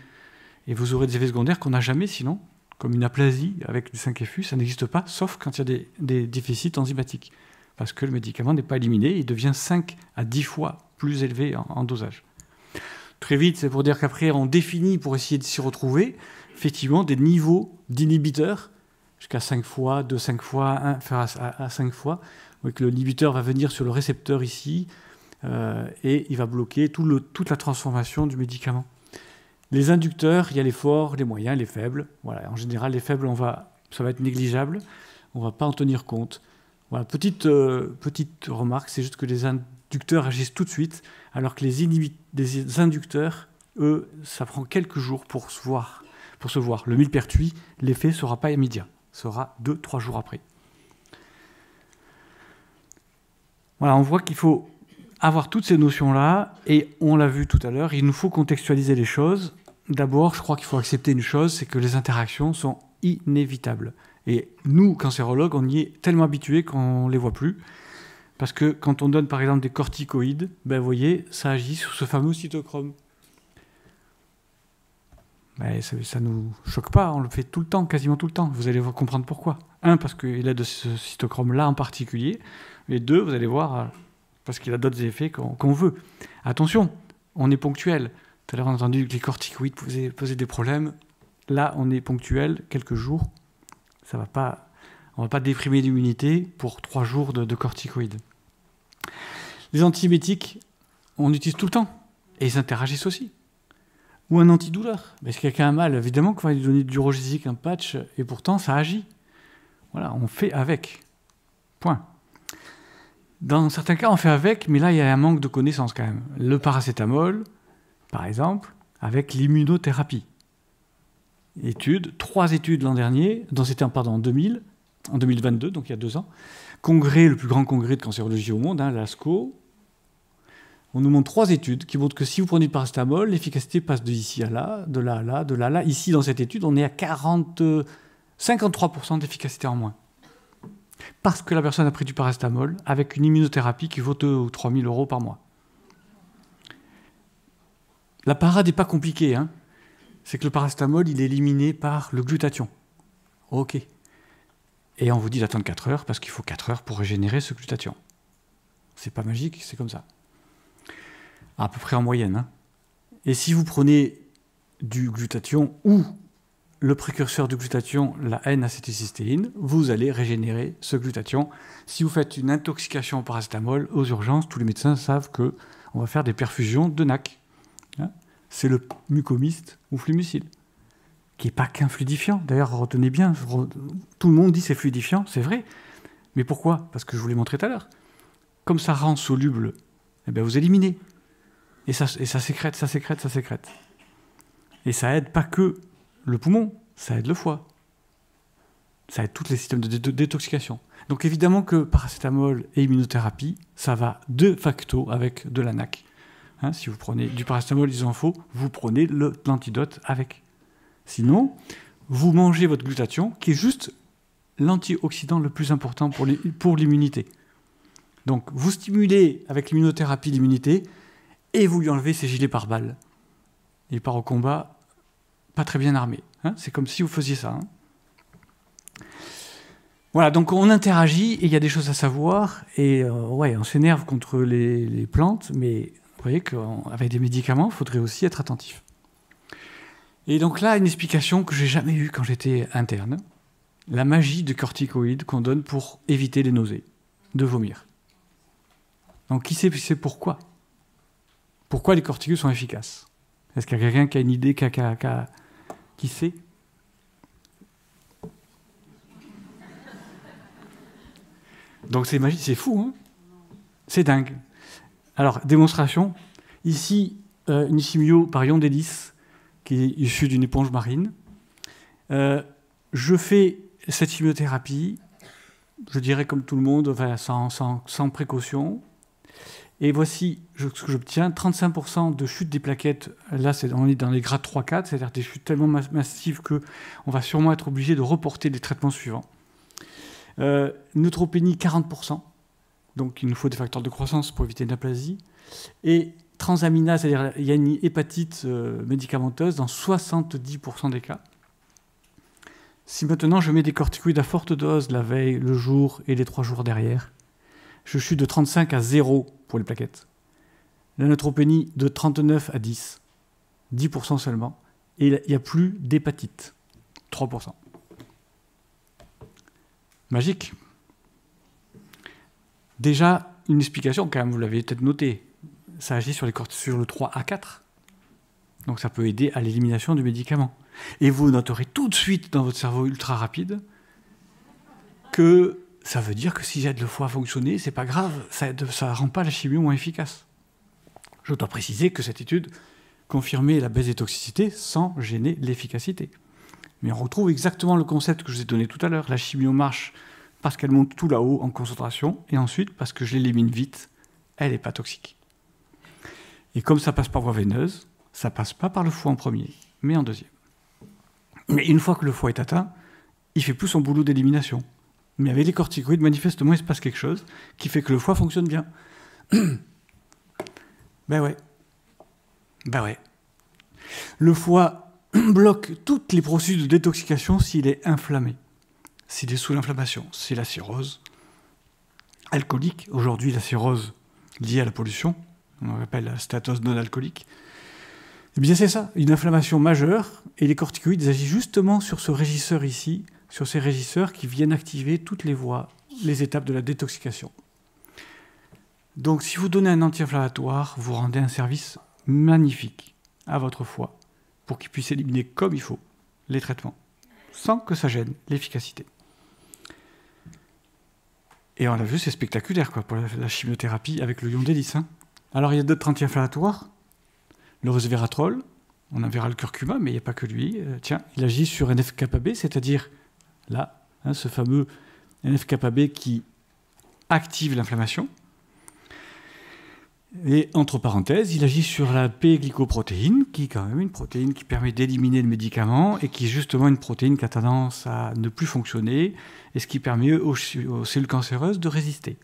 Et vous aurez des effets secondaires qu'on n'a jamais sinon, comme une aplasie avec du 5FU, ça n'existe pas, sauf quand il y a des déficits enzymatiques. Parce que le médicament n'est pas éliminé, il devient 5 à 10 fois plus élevé en dosage. Très vite, c'est pour dire qu'après, on définit, pour essayer de s'y retrouver, effectivement, des niveaux d'inhibiteurs, jusqu'à 5 fois, de 5 fois, 1, faire à 5 fois. Donc l'inhibiteur va venir sur le récepteur ici, et il va bloquer toute la transformation du médicament. Les inducteurs, il y a les forts, les moyens, les faibles. Voilà. En général, les faibles, ça va être négligeable. On ne va pas en tenir compte. Voilà. Petite remarque, c'est juste que les inducteurs agissent tout de suite, alors que les inducteurs, eux, ça prend quelques jours pour se voir. Le millepertuis, l'effet ne sera pas immédiat. Sera 2-3 jours après. Voilà, on voit qu'il faut avoir toutes ces notions-là, et on l'a vu tout à l'heure, il nous faut contextualiser les choses. D'abord, je crois qu'il faut accepter une chose, c'est que les interactions sont inévitables. Et nous, cancérologues, on y est tellement habitués qu'on ne les voit plus. Parce que quand on donne par exemple des corticoïdes, vous voyez, ça agit sur ce fameux cytochrome. Ça ne nous choque pas, on le fait tout le temps, quasiment tout le temps. Vous allez comprendre pourquoi. Un, parce qu'il a de ce cytochrome-là en particulier. Et deux, vous allez voir, parce qu'il a d'autres effets qu'on veut. Attention, on est ponctuel. Tout à l'heure, on a entendu que les corticoïdes posaient des problèmes. Là, on est ponctuel, quelques jours. On ne va pas déprimer l'immunité pour 3 jours de corticoïdes. Les antibiotiques, on utilise tout le temps. Et ils interagissent aussi. Ou un antidouleur. Mais si quelqu'un a mal, évidemment qu'on va lui donner du Durogesic, un patch, et pourtant, ça agit. Voilà, on fait avec. Point. Dans certains cas, on fait avec, mais là, il y a un manque de connaissances quand même. Le paracétamol, par exemple, avec l'immunothérapie. 3 études l'an dernier, en 2022, donc il y a 2 ans. Le plus grand congrès de cancérologie au monde, l'ASCO. On nous montre 3 études qui montrent que si vous prenez du paracétamol, l'efficacité passe de ici à là, de là à là, de là à là. Ici, dans cette étude, on est à 53% d'efficacité en moins. Parce que la personne a pris du paracétamol avec une immunothérapie qui vaut 2 ou 3 000 euros par mois. La parade n'est pas compliquée. C'est que le paracétamol, il est éliminé par le glutathion. OK. Et on vous dit d'attendre 4 heures, parce qu'il faut 4 heures pour régénérer ce glutathion. C'est pas magique, c'est comme ça. À peu près en moyenne. Et si vous prenez du glutathion ou le précurseur du glutathion, la N-acétylcystéine, vous allez régénérer ce glutathion. Si vous faites une intoxication au paracétamol, aux urgences, tous les médecins savent qu'on va faire des perfusions de NAC. C'est le mucomyste ou flumucil, qui n'est pas qu'un fluidifiant. D'ailleurs, retenez bien, tout le monde dit c'est fluidifiant, c'est vrai. Mais pourquoi? Parce que je vous l'ai montré tout à l'heure. Comme ça rend soluble, vous éliminez. Et ça sécrète, ça sécrète, ça sécrète. Et ça aide pas que le poumon, ça aide le foie. Ça aide tous les systèmes de détoxication. Donc évidemment que paracétamol et immunothérapie, ça va de facto avec de la NAC. Si vous prenez du paracétamol, il en faut, vous prenez l'antidote avec. Sinon, vous mangez votre glutathion, qui est juste l'antioxydant le plus important pour l'immunité. Donc vous stimulez avec l'immunothérapie l'immunité, et vous lui enlevez ses gilets pare-balles. Il part au combat pas très bien armé. C'est comme si vous faisiez ça. Voilà, donc on interagit, et il y a des choses à savoir, et on s'énerve contre les plantes, mais vous voyez qu'avec des médicaments, il faudrait aussi être attentif. Et donc là, une explication que je n'ai jamais eue quand j'étais interne, la magie du corticoïde qu'on donne pour éviter les nausées, de vomir. Donc qui sait pourquoi? Pourquoi les corticoïdes sont efficaces? Est-ce qu'il y a quelqu'un qui a une idée, qui sait? Donc c'est magique, c'est fou, c'est dingue. Alors, démonstration. Ici, une chimio par ion d'hélice, qui est issue d'une éponge marine. Je fais cette chimiothérapie, je dirais comme tout le monde, sans précaution. Et voici ce que j'obtiens, 35% de chute des plaquettes. Là, on est dans les grades 3-4, c'est-à-dire des chutes tellement massives qu'on va sûrement être obligé de reporter les traitements suivants. Neutropénie, 40%. Donc, il nous faut des facteurs de croissance pour éviter une aplasie. Et transaminase, c'est-à-dire il y a une hépatite médicamenteuse dans 70% des cas. Si maintenant je mets des corticoïdes à forte dose la veille, le jour et les 3 jours derrière, je chute de 35 à 0 pour les plaquettes. La neutropénie de 39 à 10, 10% seulement. Et il n'y a plus d'hépatite, 3%. Magique. Déjà, une explication, quand même, vous l'avez peut-être noté. Ça agit sur le 3 à 4. Donc ça peut aider à l'élimination du médicament. Et vous noterez tout de suite dans votre cerveau ultra rapide que ça veut dire que si j'aide le foie à fonctionner, c'est pas grave, ça ne rend pas la chimio moins efficace. Je dois préciser que cette étude confirmait la baisse des toxicités sans gêner l'efficacité. Mais on retrouve exactement le concept que je vous ai donné tout à l'heure. La chimio marche parce qu'elle monte tout là-haut en concentration, et ensuite parce que je l'élimine vite, elle n'est pas toxique. Et comme ça passe par voie veineuse, ça passe pas par le foie en premier, mais en deuxième. Mais une fois que le foie est atteint, il fait plus son boulot d'élimination. Mais avec les corticoïdes, manifestement, il se passe quelque chose qui fait que le foie fonctionne bien. Ben ouais. Le foie bloque toutes les processus de détoxication s'il est inflammé, s'il est sous l'inflammation. C'est la cirrhose alcoolique. Aujourd'hui, la cirrhose liée à la pollution, on appelle la stéatose non alcoolique. Eh bien, c'est ça, une inflammation majeure, et les corticoïdes agissent justement sur ce régisseur ici, sur ces régisseurs qui viennent activer toutes les voies, les étapes de la détoxication. Donc, si vous donnez un anti-inflammatoire, vous rendez un service magnifique à votre foie pour qu'il puisse éliminer comme il faut les traitements, sans que ça gêne l'efficacité. Et on l'a vu, c'est spectaculaire quoi, pour la chimiothérapie avec le ion d'hélice. Alors, il y a d'autres anti-inflammatoires. Le resveratrol, on en verra le curcuma, mais il n'y a pas que lui. Tiens, il agit sur NF-κB, c'est-à-dire là, ce fameux NF-κB qui active l'inflammation. Et entre parenthèses, il agit sur la P-glycoprotéine, qui est quand même une protéine qui permet d'éliminer le médicament et qui est justement une protéine qui a tendance à ne plus fonctionner et ce qui permet aux cellules cancéreuses de résister.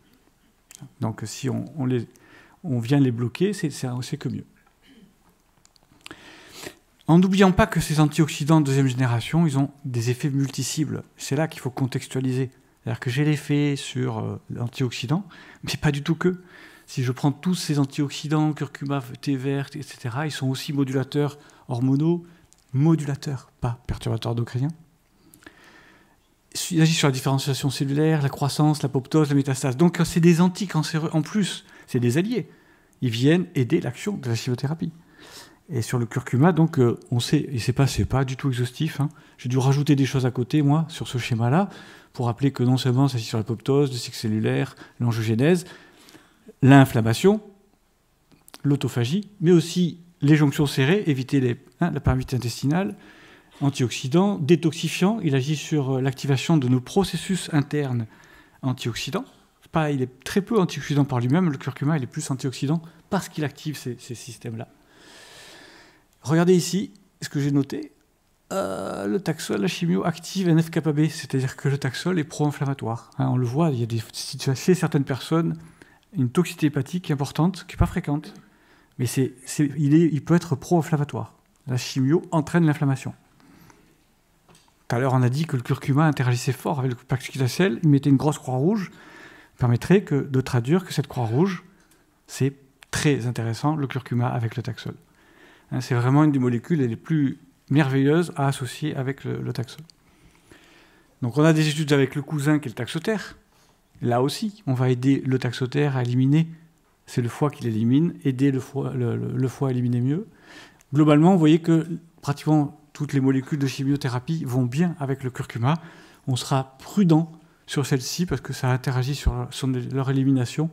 Donc si on vient les bloquer, c'est que mieux. En n'oubliant pas que ces antioxydants de deuxième génération, ils ont des effets multicibles. C'est là qu'il faut contextualiser. C'est-à-dire que j'ai l'effet sur l'antioxydant, mais pas du tout que. Si je prends tous ces antioxydants, curcuma, thé vert, etc., ils sont aussi modulateurs hormonaux, modulateurs, pas perturbateurs endocriniens. Ils agissent sur la différenciation cellulaire, la croissance, l'apoptose, la métastase. Donc c'est des anticancéreux en plus, c'est des alliés. Ils viennent aider l'action de la chimiothérapie. Et sur le curcuma, donc, on sait, et c'est pas du tout exhaustif. J'ai dû rajouter des choses à côté, moi, sur ce schéma-là, pour rappeler que non seulement ça agit sur l'apoptose, le cycle cellulaire, l'angiogénèse, l'inflammation, l'autophagie, mais aussi les jonctions serrées, éviter la perméabilité intestinale, antioxydant, détoxifiant, il agit sur l'activation de nos processus internes antioxydants. Il est très peu antioxydant par lui-même, le curcuma il est plus antioxydant parce qu'il active ces systèmes-là. Regardez ici ce que j'ai noté. Le Taxol, la chimio active NF-κB, c'est-à-dire que le Taxol est pro-inflammatoire. On le voit, il y a chez certaines personnes une toxicité hépatique importante, qui n'est pas fréquente, mais il peut être pro-inflammatoire. La chimio entraîne l'inflammation. Tout à l'heure, on a dit que le curcuma interagissait fort avec le paclitaxel, il mettait une grosse croix rouge, permettrait de traduire que cette croix rouge, c'est très intéressant, le curcuma avec le Taxol. C'est vraiment une des molécules les plus merveilleuses à associer avec le Taxol. Donc on a des études avec le cousin qui est le Taxoter. Là aussi, on va aider le Taxoter à éliminer. C'est le foie qui l'élimine, aider le foie à éliminer mieux. Globalement, vous voyez que pratiquement toutes les molécules de chimiothérapie vont bien avec le curcuma. On sera prudent sur celle-ci parce que ça interagit sur leur élimination.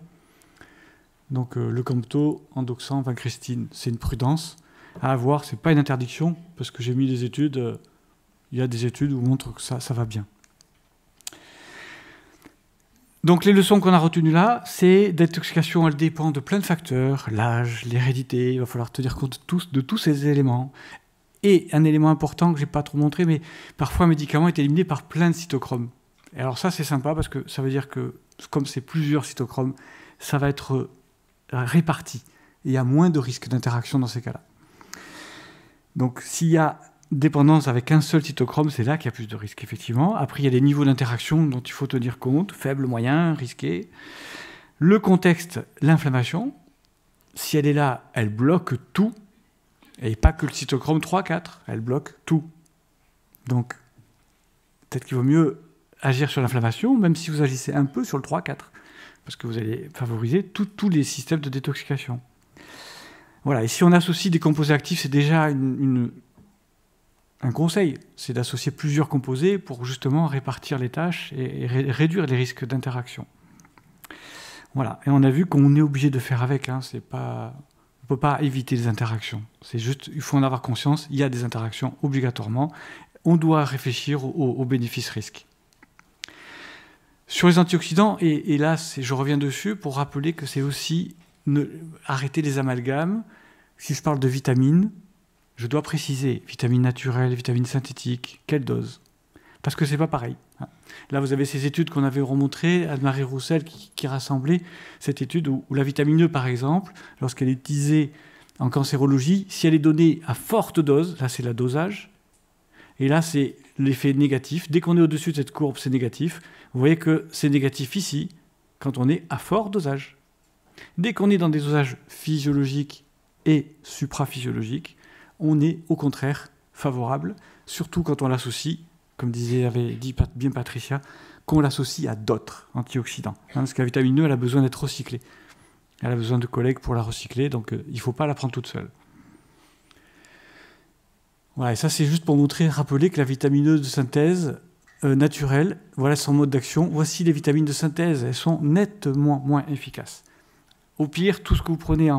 Donc le Campto, Endoxan, vincristine, c'est une prudence à avoir. Ce n'est pas une interdiction parce que j'ai mis des études. Il y a des études où on montre que ça va bien. Donc les leçons qu'on a retenues là, c'est l'intoxication, elle dépend de plein de facteurs, l'âge, l'hérédité, il va falloir tenir compte de tous ces éléments. Et un élément important que je n'ai pas trop montré, mais parfois un médicament est éliminé par plein de cytochromes. Et alors ça c'est sympa parce que ça veut dire que comme c'est plusieurs cytochromes, ça va être réparti. Et il y a moins de risques d'interaction dans ces cas-là. Donc s'il y a dépendance avec un seul cytochrome, c'est là qu'il y a plus de risques, effectivement. Après, il y a des niveaux d'interaction dont il faut tenir compte, faible, moyen, risqué. Le contexte, l'inflammation, si elle est là, elle bloque tout, et pas que le cytochrome 3, 4, elle bloque tout. Donc, peut-être qu'il vaut mieux agir sur l'inflammation, même si vous agissez un peu sur le 3, 4, parce que vous allez favoriser tous les systèmes de détoxication. Voilà, et si on associe des composés actifs, c'est déjà un conseil, c'est d'associer plusieurs composés pour justement répartir les tâches et réduire les risques d'interaction. Voilà, et on a vu qu'on est obligé de faire avec, hein, on ne peut pas éviter les interactions. C'est juste, il faut en avoir conscience, il y a des interactions obligatoirement. On doit réfléchir aux bénéfices-risques. Sur les antioxydants, et là je reviens dessus pour rappeler que c'est aussi arrêter les amalgames. Si je parle de vitamines, je dois préciser vitamines naturelles, vitamines synthétiques, quelle dose? Parce que c'est pas pareil. Là, vous avez ces études qu'on avait remontrées, Anne-Marie Roussel qui rassemblait cette étude où la vitamine E, par exemple, lorsqu'elle est utilisée en cancérologie, si elle est donnée à forte dose, là c'est la dosage, et là c'est l'effet négatif. Dès qu'on est au-dessus de cette courbe, c'est négatif. Vous voyez que c'est négatif ici, quand on est à fort dosage. Dès qu'on est dans des dosages physiologiques et supraphysiologiques, on est au contraire favorable, surtout quand on l'associe, comme avait dit bien Patricia, qu'on l'associe à d'autres antioxydants. Parce que la vitamine E, elle a besoin d'être recyclée. Elle a besoin de collègues pour la recycler, donc il ne faut pas la prendre toute seule. Voilà, et ça c'est juste pour rappeler que la vitamine E de synthèse naturelle, voilà son mode d'action. Voici les vitamines de synthèse, elles sont nettement moins efficaces. Au pire, tout ce que vous prenez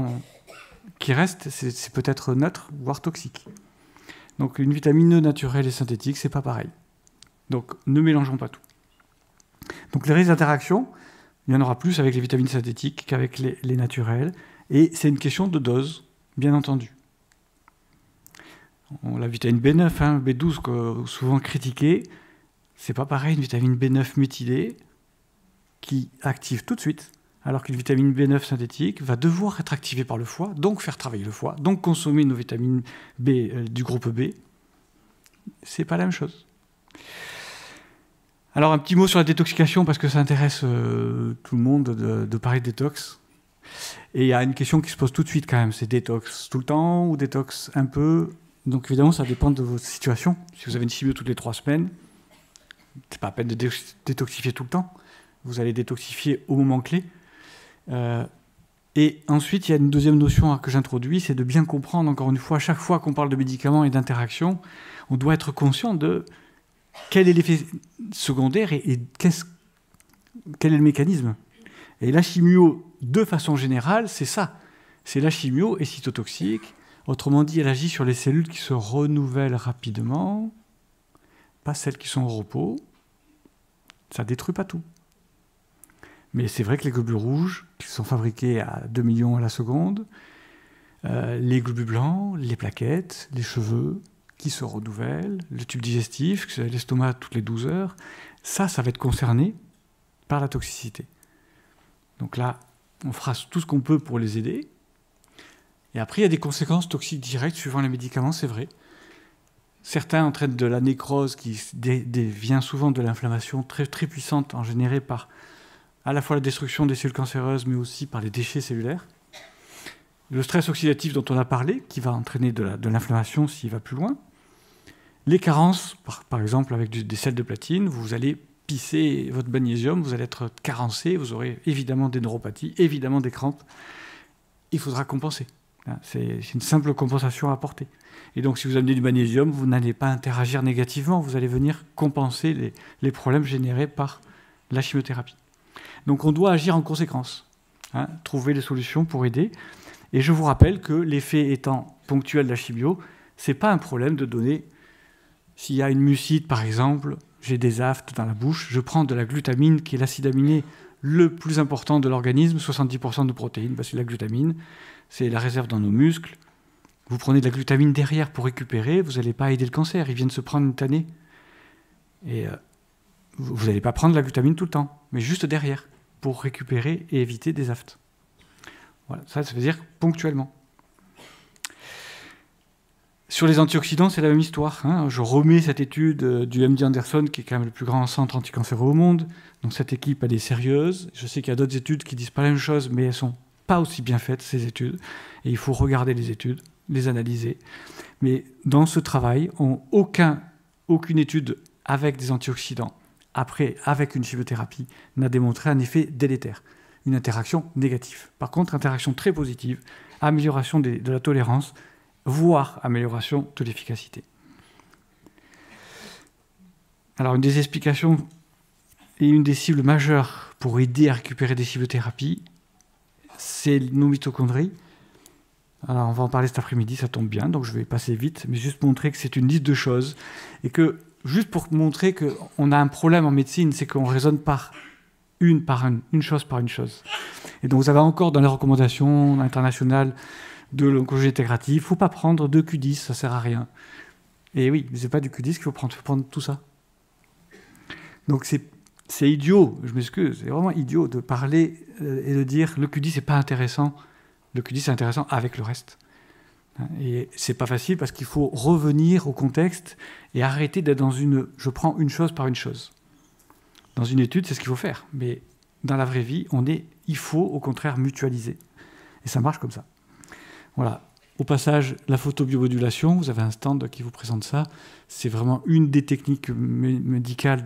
qui reste, c'est peut-être neutre, voire toxique. Donc une vitamine E naturelle et synthétique, c'est pas pareil. Donc ne mélangeons pas tout. Donc les risques d'interaction, il y en aura plus avec les vitamines synthétiques qu'avec les naturelles. Et c'est une question de dose, bien entendu. La vitamine B9, B12, souvent critiquée, c'est pas pareil, une vitamine B9 méthylée qui active tout de suite, alors qu'une vitamine B9 synthétique va devoir être activée par le foie, donc faire travailler le foie, donc consommer nos vitamines B du groupe B. C'est pas la même chose. Alors un petit mot sur la détoxication, parce que ça intéresse tout le monde de parler de détox. Et il y a une question qui se pose tout de suite quand même, c'est détox tout le temps ou détox un peu? Donc évidemment ça dépend de votre situation. Si vous avez une chimio toutes les 3 semaines, c'est pas la peine de détoxifier tout le temps. Vous allez détoxifier au moment clé. Et ensuite, il y a une deuxième notion que j'introduis, c'est de bien comprendre, encore une fois, à chaque fois qu'on parle de médicaments et d'interaction, on doit être conscient de quel est l'effet secondaire et quel est le mécanisme. Et la chimio, de façon générale, c'est ça. C'est la chimio est cytotoxique. Autrement dit, elle agit sur les cellules qui se renouvellent rapidement, pas celles qui sont au repos. Ça ne détruit pas tout. Mais c'est vrai que les globules rouges, qui sont fabriqués à 2 millions à la seconde, les globules blancs, les plaquettes, les cheveux qui se renouvellent, le tube digestif, l'estomac toutes les 12 heures, ça va être concerné par la toxicité. Donc là, on fera tout ce qu'on peut pour les aider. Et après, il y a des conséquences toxiques directes suivant les médicaments, c'est vrai. Certains entraînent de la nécrose qui vient souvent de l'inflammation très, très puissante, générée par à la fois la destruction des cellules cancéreuses, mais aussi par les déchets cellulaires. Le stress oxydatif dont on a parlé, qui va entraîner de l'inflammation s'il va plus loin. Les carences, par exemple avec des sels de platine, vous allez pisser votre magnésium, vous allez être carencé, vous aurez évidemment des neuropathies, évidemment des crampes. Il faudra compenser. C'est une simple compensation à apporter. Et donc si vous amenez du magnésium, vous n'allez pas interagir négativement, vous allez venir compenser les problèmes générés par la chimiothérapie. Donc on doit agir en conséquence, trouver les solutions pour aider. Et je vous rappelle que l'effet étant ponctuel de la chimio, ce n'est pas un problème de donner, s'il y a une mucite par exemple, j'ai des aftes dans la bouche, je prends de la glutamine qui est l'acide aminé le plus important de l'organisme, 70% de protéines, c'est la glutamine, c'est la réserve dans nos muscles. Vous prenez de la glutamine derrière pour récupérer, vous n'allez pas aider le cancer, il vient de se prendre une tannée. Et vous n'allez pas prendre de la glutamine tout le temps, mais juste derrière, pour récupérer et éviter des aftes. Voilà, ça veut dire ponctuellement. Sur les antioxydants, c'est la même histoire. Je remets cette étude du MD Anderson, qui est quand même le plus grand centre anticancéreux au monde. Donc cette équipe, elle est sérieuse. Je sais qu'il y a d'autres études qui disent pas la même chose, mais elles ne sont pas aussi bien faites, ces études. Et il faut regarder les études, les analyser. Mais dans ce travail, aucune étude avec des antioxydants, après, avec une chimiothérapie, n'a démontré un effet délétère, une interaction négative. Par contre, interaction très positive, amélioration de la tolérance, voire amélioration de l'efficacité. Alors, une des explications et une des cibles majeures pour aider à récupérer des chimiothérapies, c'est nos mitochondries. Alors, on va en parler cet après-midi, ça tombe bien, donc je vais passer vite, mais juste montrer que c'est une liste de choses, et que, juste pour montrer qu'on a un problème en médecine, c'est qu'on raisonne une chose par une chose. Et donc, vous avez encore dans les recommandations internationales de l'oncologie intégrative, il ne faut pas prendre de Q10, ça ne sert à rien. Et oui, ce n'est pas du Q10 qu'il faut prendre tout ça. Donc c'est idiot, je m'excuse, c'est vraiment idiot de parler et de dire le Q10 n'est pas intéressant, le Q10 c'est intéressant avec le reste. Et c'est pas facile parce qu'il faut revenir au contexte et arrêter d'être dans je prends une chose par une chose. Dans une étude, c'est ce qu'il faut faire, mais dans la vraie vie, il faut au contraire mutualiser. Et ça marche comme ça. Voilà. Au passage, la photobiomodulation, vous avez un stand qui vous présente ça. C'est vraiment une des techniques médicales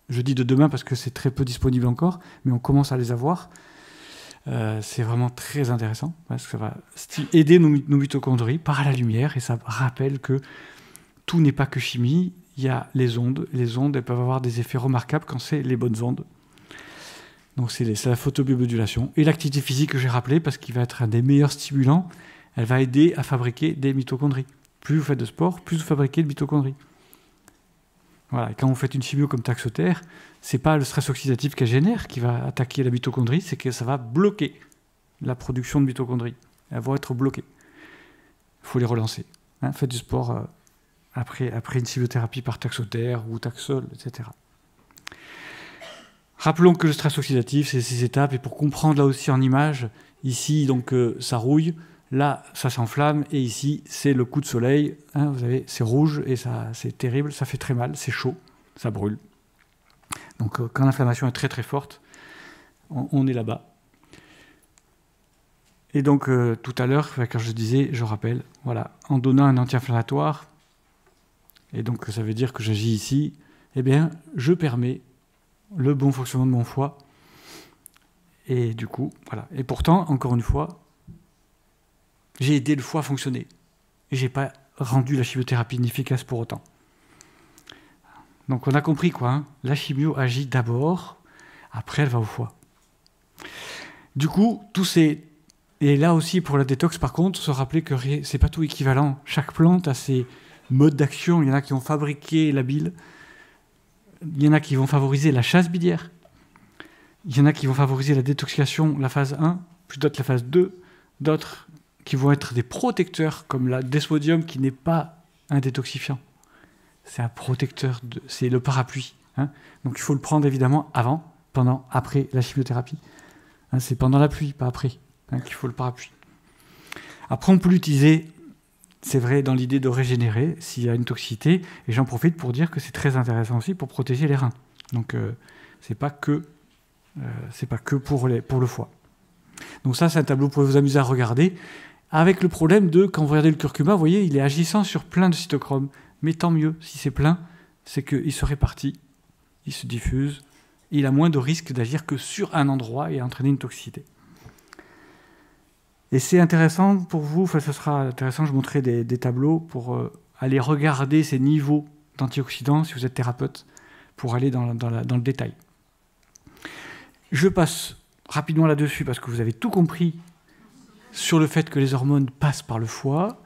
je dis de demain parce que c'est très peu disponible encore, mais on commence à les avoir. C'est vraiment très intéressant parce que ça va aider nos mitochondries par la lumière et ça rappelle que tout n'est pas que chimie. Il y a les ondes. Les ondes, elles peuvent avoir des effets remarquables quand c'est les bonnes ondes. Donc c'est la photobiomodulation. Et l'activité physique que j'ai rappelé, parce qu'il va être un des meilleurs stimulants, elle va aider à fabriquer des mitochondries. Plus vous faites de sport, plus vous fabriquez de mitochondries. Voilà. Et quand vous faites une chimio comme Taxotere, ce n'est pas le stress oxydatif qu'elle génère qui va attaquer la mitochondrie, c'est que ça va bloquer la production de mitochondries. Elles vont être bloquées. Il faut les relancer. Faites du sport après une chimiothérapie par Taxotere ou Taxol, etc. Rappelons que le stress oxydatif, c'est ces étapes, et pour comprendre là aussi en image, ici, donc, ça rouille, là, ça s'enflamme, et ici, c'est le coup de soleil, vous savez, c'est rouge, et c'est terrible, ça fait très mal, c'est chaud, ça brûle. Donc, quand l'inflammation est très très forte, on est là-bas. Et donc, tout à l'heure, quand je disais, je rappelle, voilà, en donnant un anti-inflammatoire, et donc ça veut dire que j'agis ici, eh bien, je permets le bon fonctionnement de mon foie. Et du coup, voilà. Et pourtant, encore une fois, j'ai aidé le foie à fonctionner. Et je n'ai pas rendu la chimiothérapie inefficace pour autant. Donc on a compris quoi. La chimio agit d'abord, après elle va au foie. Du coup, et là aussi pour la détox, par contre, se rappeler que c'est pas tout équivalent. Chaque plante a ses modes d'action. Il y en a qui ont fabriqué la bile. Il y en a qui vont favoriser la chasse biliaire. Il y en a qui vont favoriser la détoxication, la phase 1, puis d'autres la phase 2, d'autres qui vont être des protecteurs, comme la desmodium, qui n'est pas un détoxifiant. C'est un protecteur, c'est le parapluie. Donc il faut le prendre évidemment avant, pendant, après la chimiothérapie. C'est pendant la pluie, pas après, qu'il faut le parapluie. Après, on peut l'utiliser, c'est vrai, dans l'idée de régénérer s'il y a une toxicité, et j'en profite pour dire que c'est très intéressant aussi pour protéger les reins. Donc c'est pas que pour le foie. Donc ça, c'est un tableau pour vous amuser à regarder, avec le problème de, quand vous regardez le curcuma, vous voyez, il est agissant sur plein de cytochromes. Mais tant mieux, si c'est plein, c'est qu'il se répartit, il se diffuse, et il a moins de risque d'agir que sur un endroit et entraîner une toxicité. Et c'est intéressant pour vous, ce sera intéressant, je vous montrerai des tableaux pour aller regarder ces niveaux d'antioxydants, si vous êtes thérapeute, pour aller dans le détail. Je passe rapidement là-dessus parce que vous avez tout compris sur le fait que les hormones passent par le foie.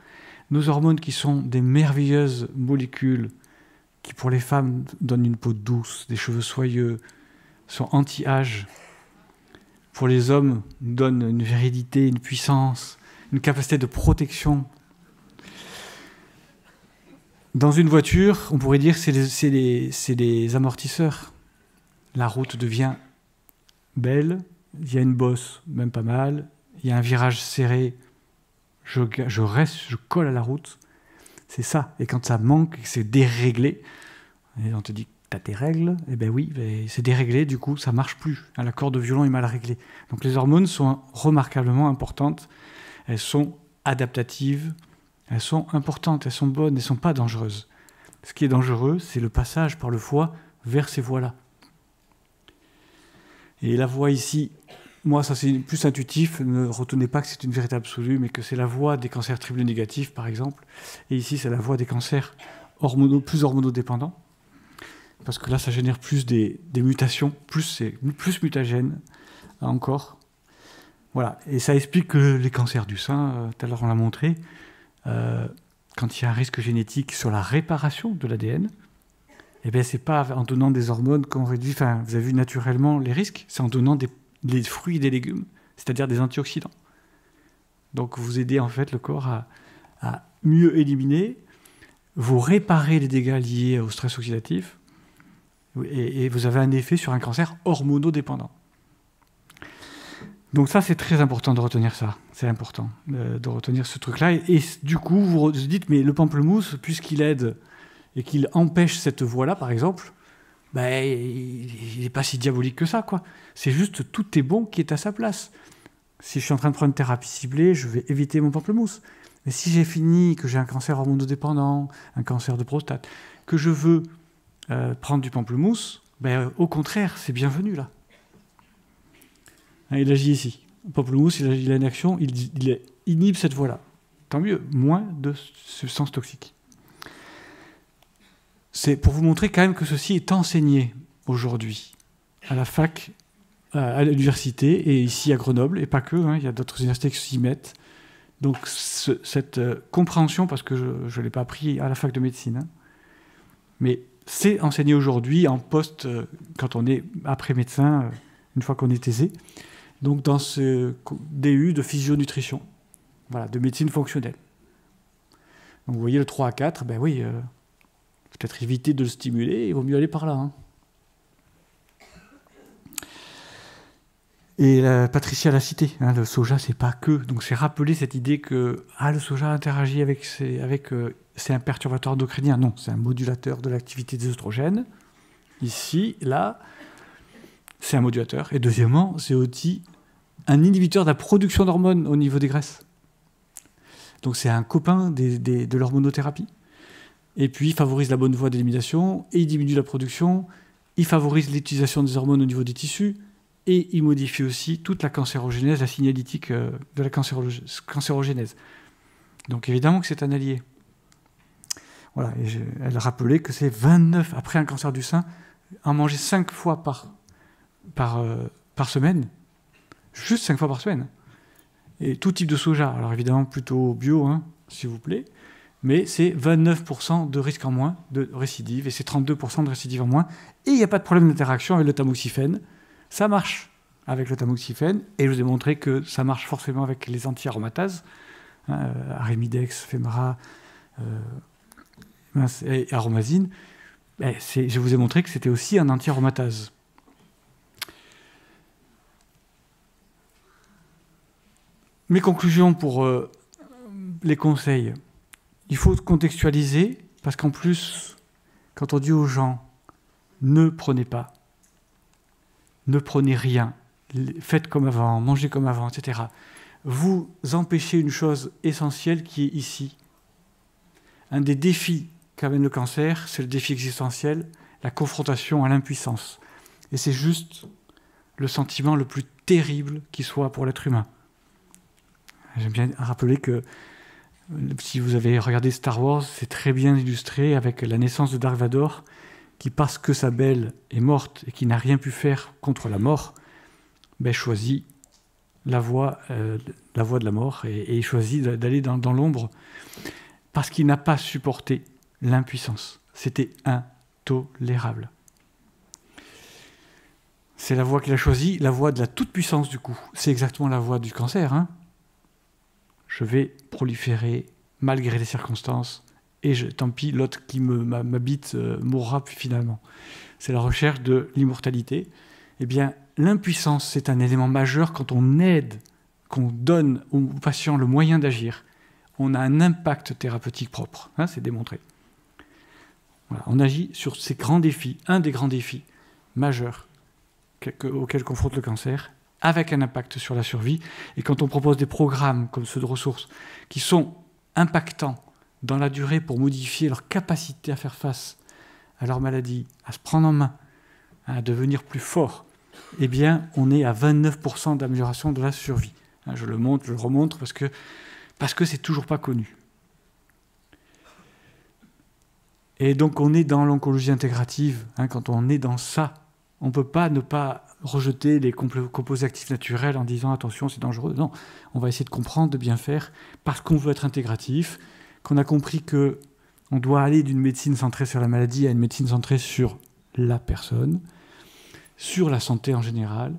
Nos hormones qui sont des merveilleuses molécules qui, pour les femmes, donnent une peau douce, des cheveux soyeux, sont anti-âge, pour les hommes, nous donne une virilité, une puissance, une capacité de protection. Dans une voiture, on pourrait dire que c'est les amortisseurs. La route devient belle, il y a une bosse, même pas mal, il y a un virage serré, je reste, je colle à la route. C'est ça. Et quand ça manque, que c'est déréglé, et on te dit, t'as tes règles, eh bien oui, c'est déréglé, du coup, ça marche plus. L'accord de violon est mal réglé. Donc les hormones sont remarquablement importantes. Elles sont adaptatives, elles sont importantes, elles sont bonnes, elles ne sont pas dangereuses. Ce qui est dangereux, c'est le passage par le foie vers ces voies-là. Et la voie ici, moi, ça c'est plus intuitif, ne retenez pas que c'est une vérité absolue, mais que c'est la voie des cancers triple négatifs, par exemple. Et ici, c'est la voie des cancers plus hormonodépendants. Parce que là, ça génère plus des mutations, c'est plus mutagène encore. Voilà. Et ça explique que les cancers du sein, tout à l'heure on l'a montré, quand il y a un risque génétique sur la réparation de l'ADN, eh bien, c'est pas en donnant des hormones qu'on réduit, enfin, vous avez vu naturellement les risques, c'est en donnant des fruits et des légumes, c'est-à-dire des antioxydants. Donc vous aidez en fait le corps à mieux éliminer, vous réparez les dégâts liés au stress oxydatif, et vous avez un effet sur un cancer hormonodépendant. Donc ça, c'est très important de retenir ça. C'est important de retenir ce truc-là. Et du coup, vous vous dites, mais le pamplemousse, puisqu'il aide et qu'il empêche cette voie-là, par exemple, ben, il n'est pas si diabolique que ça, quoi. C'est juste tout est bon qui est à sa place. Si je suis en train de prendre une thérapie ciblée, je vais éviter mon pamplemousse. Mais si j'ai fini, que j'ai un cancer hormonodépendant, un cancer de prostate, que je veux prendre du pamplemousse, ben, au contraire, c'est bienvenu, là. Il agit ici. Le pamplemousse, il a une action, il inhibe cette voie-là. Tant mieux, moins de substances toxiques. C'est pour vous montrer quand même que ceci est enseigné aujourd'hui à la fac, à l'université, et ici à Grenoble, et pas que, hein, il y a d'autres universités qui s'y mettent. Donc cette compréhension, parce que je ne l'ai pas appris à la fac de médecine, hein, mais c'est enseigné aujourd'hui en poste, quand on est après médecin, une fois qu'on est aisé, donc dans ce DU de physionutrition, voilà, de médecine fonctionnelle. Donc vous voyez le 3 à 4, ben oui, peut-être éviter de le stimuler, il vaut mieux aller par là. Hein. Et Patricia l'a cité, hein, le soja, c'est pas que. Donc c'est rappeler cette idée que le soja interagit c'est un perturbateur endocrinien. Non, c'est un modulateur de l'activité des œstrogènes. Ici, là, c'est un modulateur. Et deuxièmement, c'est aussi un inhibiteur de la production d'hormones au niveau des graisses. Donc c'est un copain de l'hormonothérapie. Et puis il favorise la bonne voie d'élimination, et il diminue la production, il favorise l'utilisation des hormones au niveau des tissus, et il modifie aussi toute la cancérogénèse, la signalétique de la cancérogénèse. Donc évidemment que c'est un allié. Voilà, et elle rappelait que c'est 29, après un cancer du sein, en manger 5 fois par semaine, juste 5 fois par semaine. Et tout type de soja, alors évidemment plutôt bio, hein, s'il vous plaît, mais c'est 29% de risque en moins de récidive, et c'est 32% de récidive en moins, et il n'y a pas de problème d'interaction avec le tamoxifène. Ça marche avec le tamoxifène, et je vous ai montré que ça marche forcément avec les anti-aromatases, hein, Arimidex, Femra, et aromazine. Je vous ai montré que c'était aussi un anti-aromatase. Mes conclusions pour les conseils. Il faut contextualiser, parce qu'en plus, quand on dit aux gens « ne prenez pas », ne prenez rien, faites comme avant, mangez comme avant, etc. Vous empêchez une chose essentielle qui est ici. Un des défis qu'amène le cancer, c'est le défi existentiel, la confrontation à l'impuissance. Et c'est juste le sentiment le plus terrible qui soit pour l'être humain. J'aime bien rappeler que si vous avez regardé Star Wars, c'est très bien illustré avec la naissance de Dark Vador, qui, parce que sa belle est morte et qui n'a rien pu faire contre la mort, choisit la voie de la mort et choisit d'aller dans l'ombre parce qu'il n'a pas supporté l'impuissance. C'était intolérable. C'est la voie qu'il a choisie, la voie de la toute-puissance du coup. C'est exactement la voie du cancer. Hein. Je vais proliférer malgré les circonstances, et tant pis, l'autre qui m'habite mourra finalement. C'est la recherche de l'immortalité. Eh bien, l'impuissance, c'est un élément majeur quand on aide, qu'on donne au patient le moyen d'agir. On a un impact thérapeutique propre, hein, c'est démontré. Voilà, on agit sur ces grands défis, un des grands défis majeurs auxquels confronte le cancer, avec un impact sur la survie. Et quand on propose des programmes comme ceux de ressources qui sont impactants dans la durée pour modifier leur capacité à faire face à leur maladie, à se prendre en main, à devenir plus fort, eh bien, on est à 29% d'amélioration de la survie. Je le montre, je le remontre parce que c'est toujours pas connu. Et donc, on est dans l'oncologie intégrative. Hein, quand on est dans ça, on ne peut pas ne pas rejeter les composés actifs naturels en disant « attention, c'est dangereux ». Non, on va essayer de comprendre, de bien faire, parce qu'on veut être intégratif, qu'on a compris qu'on doit aller d'une médecine centrée sur la maladie à une médecine centrée sur la personne, sur la santé en général,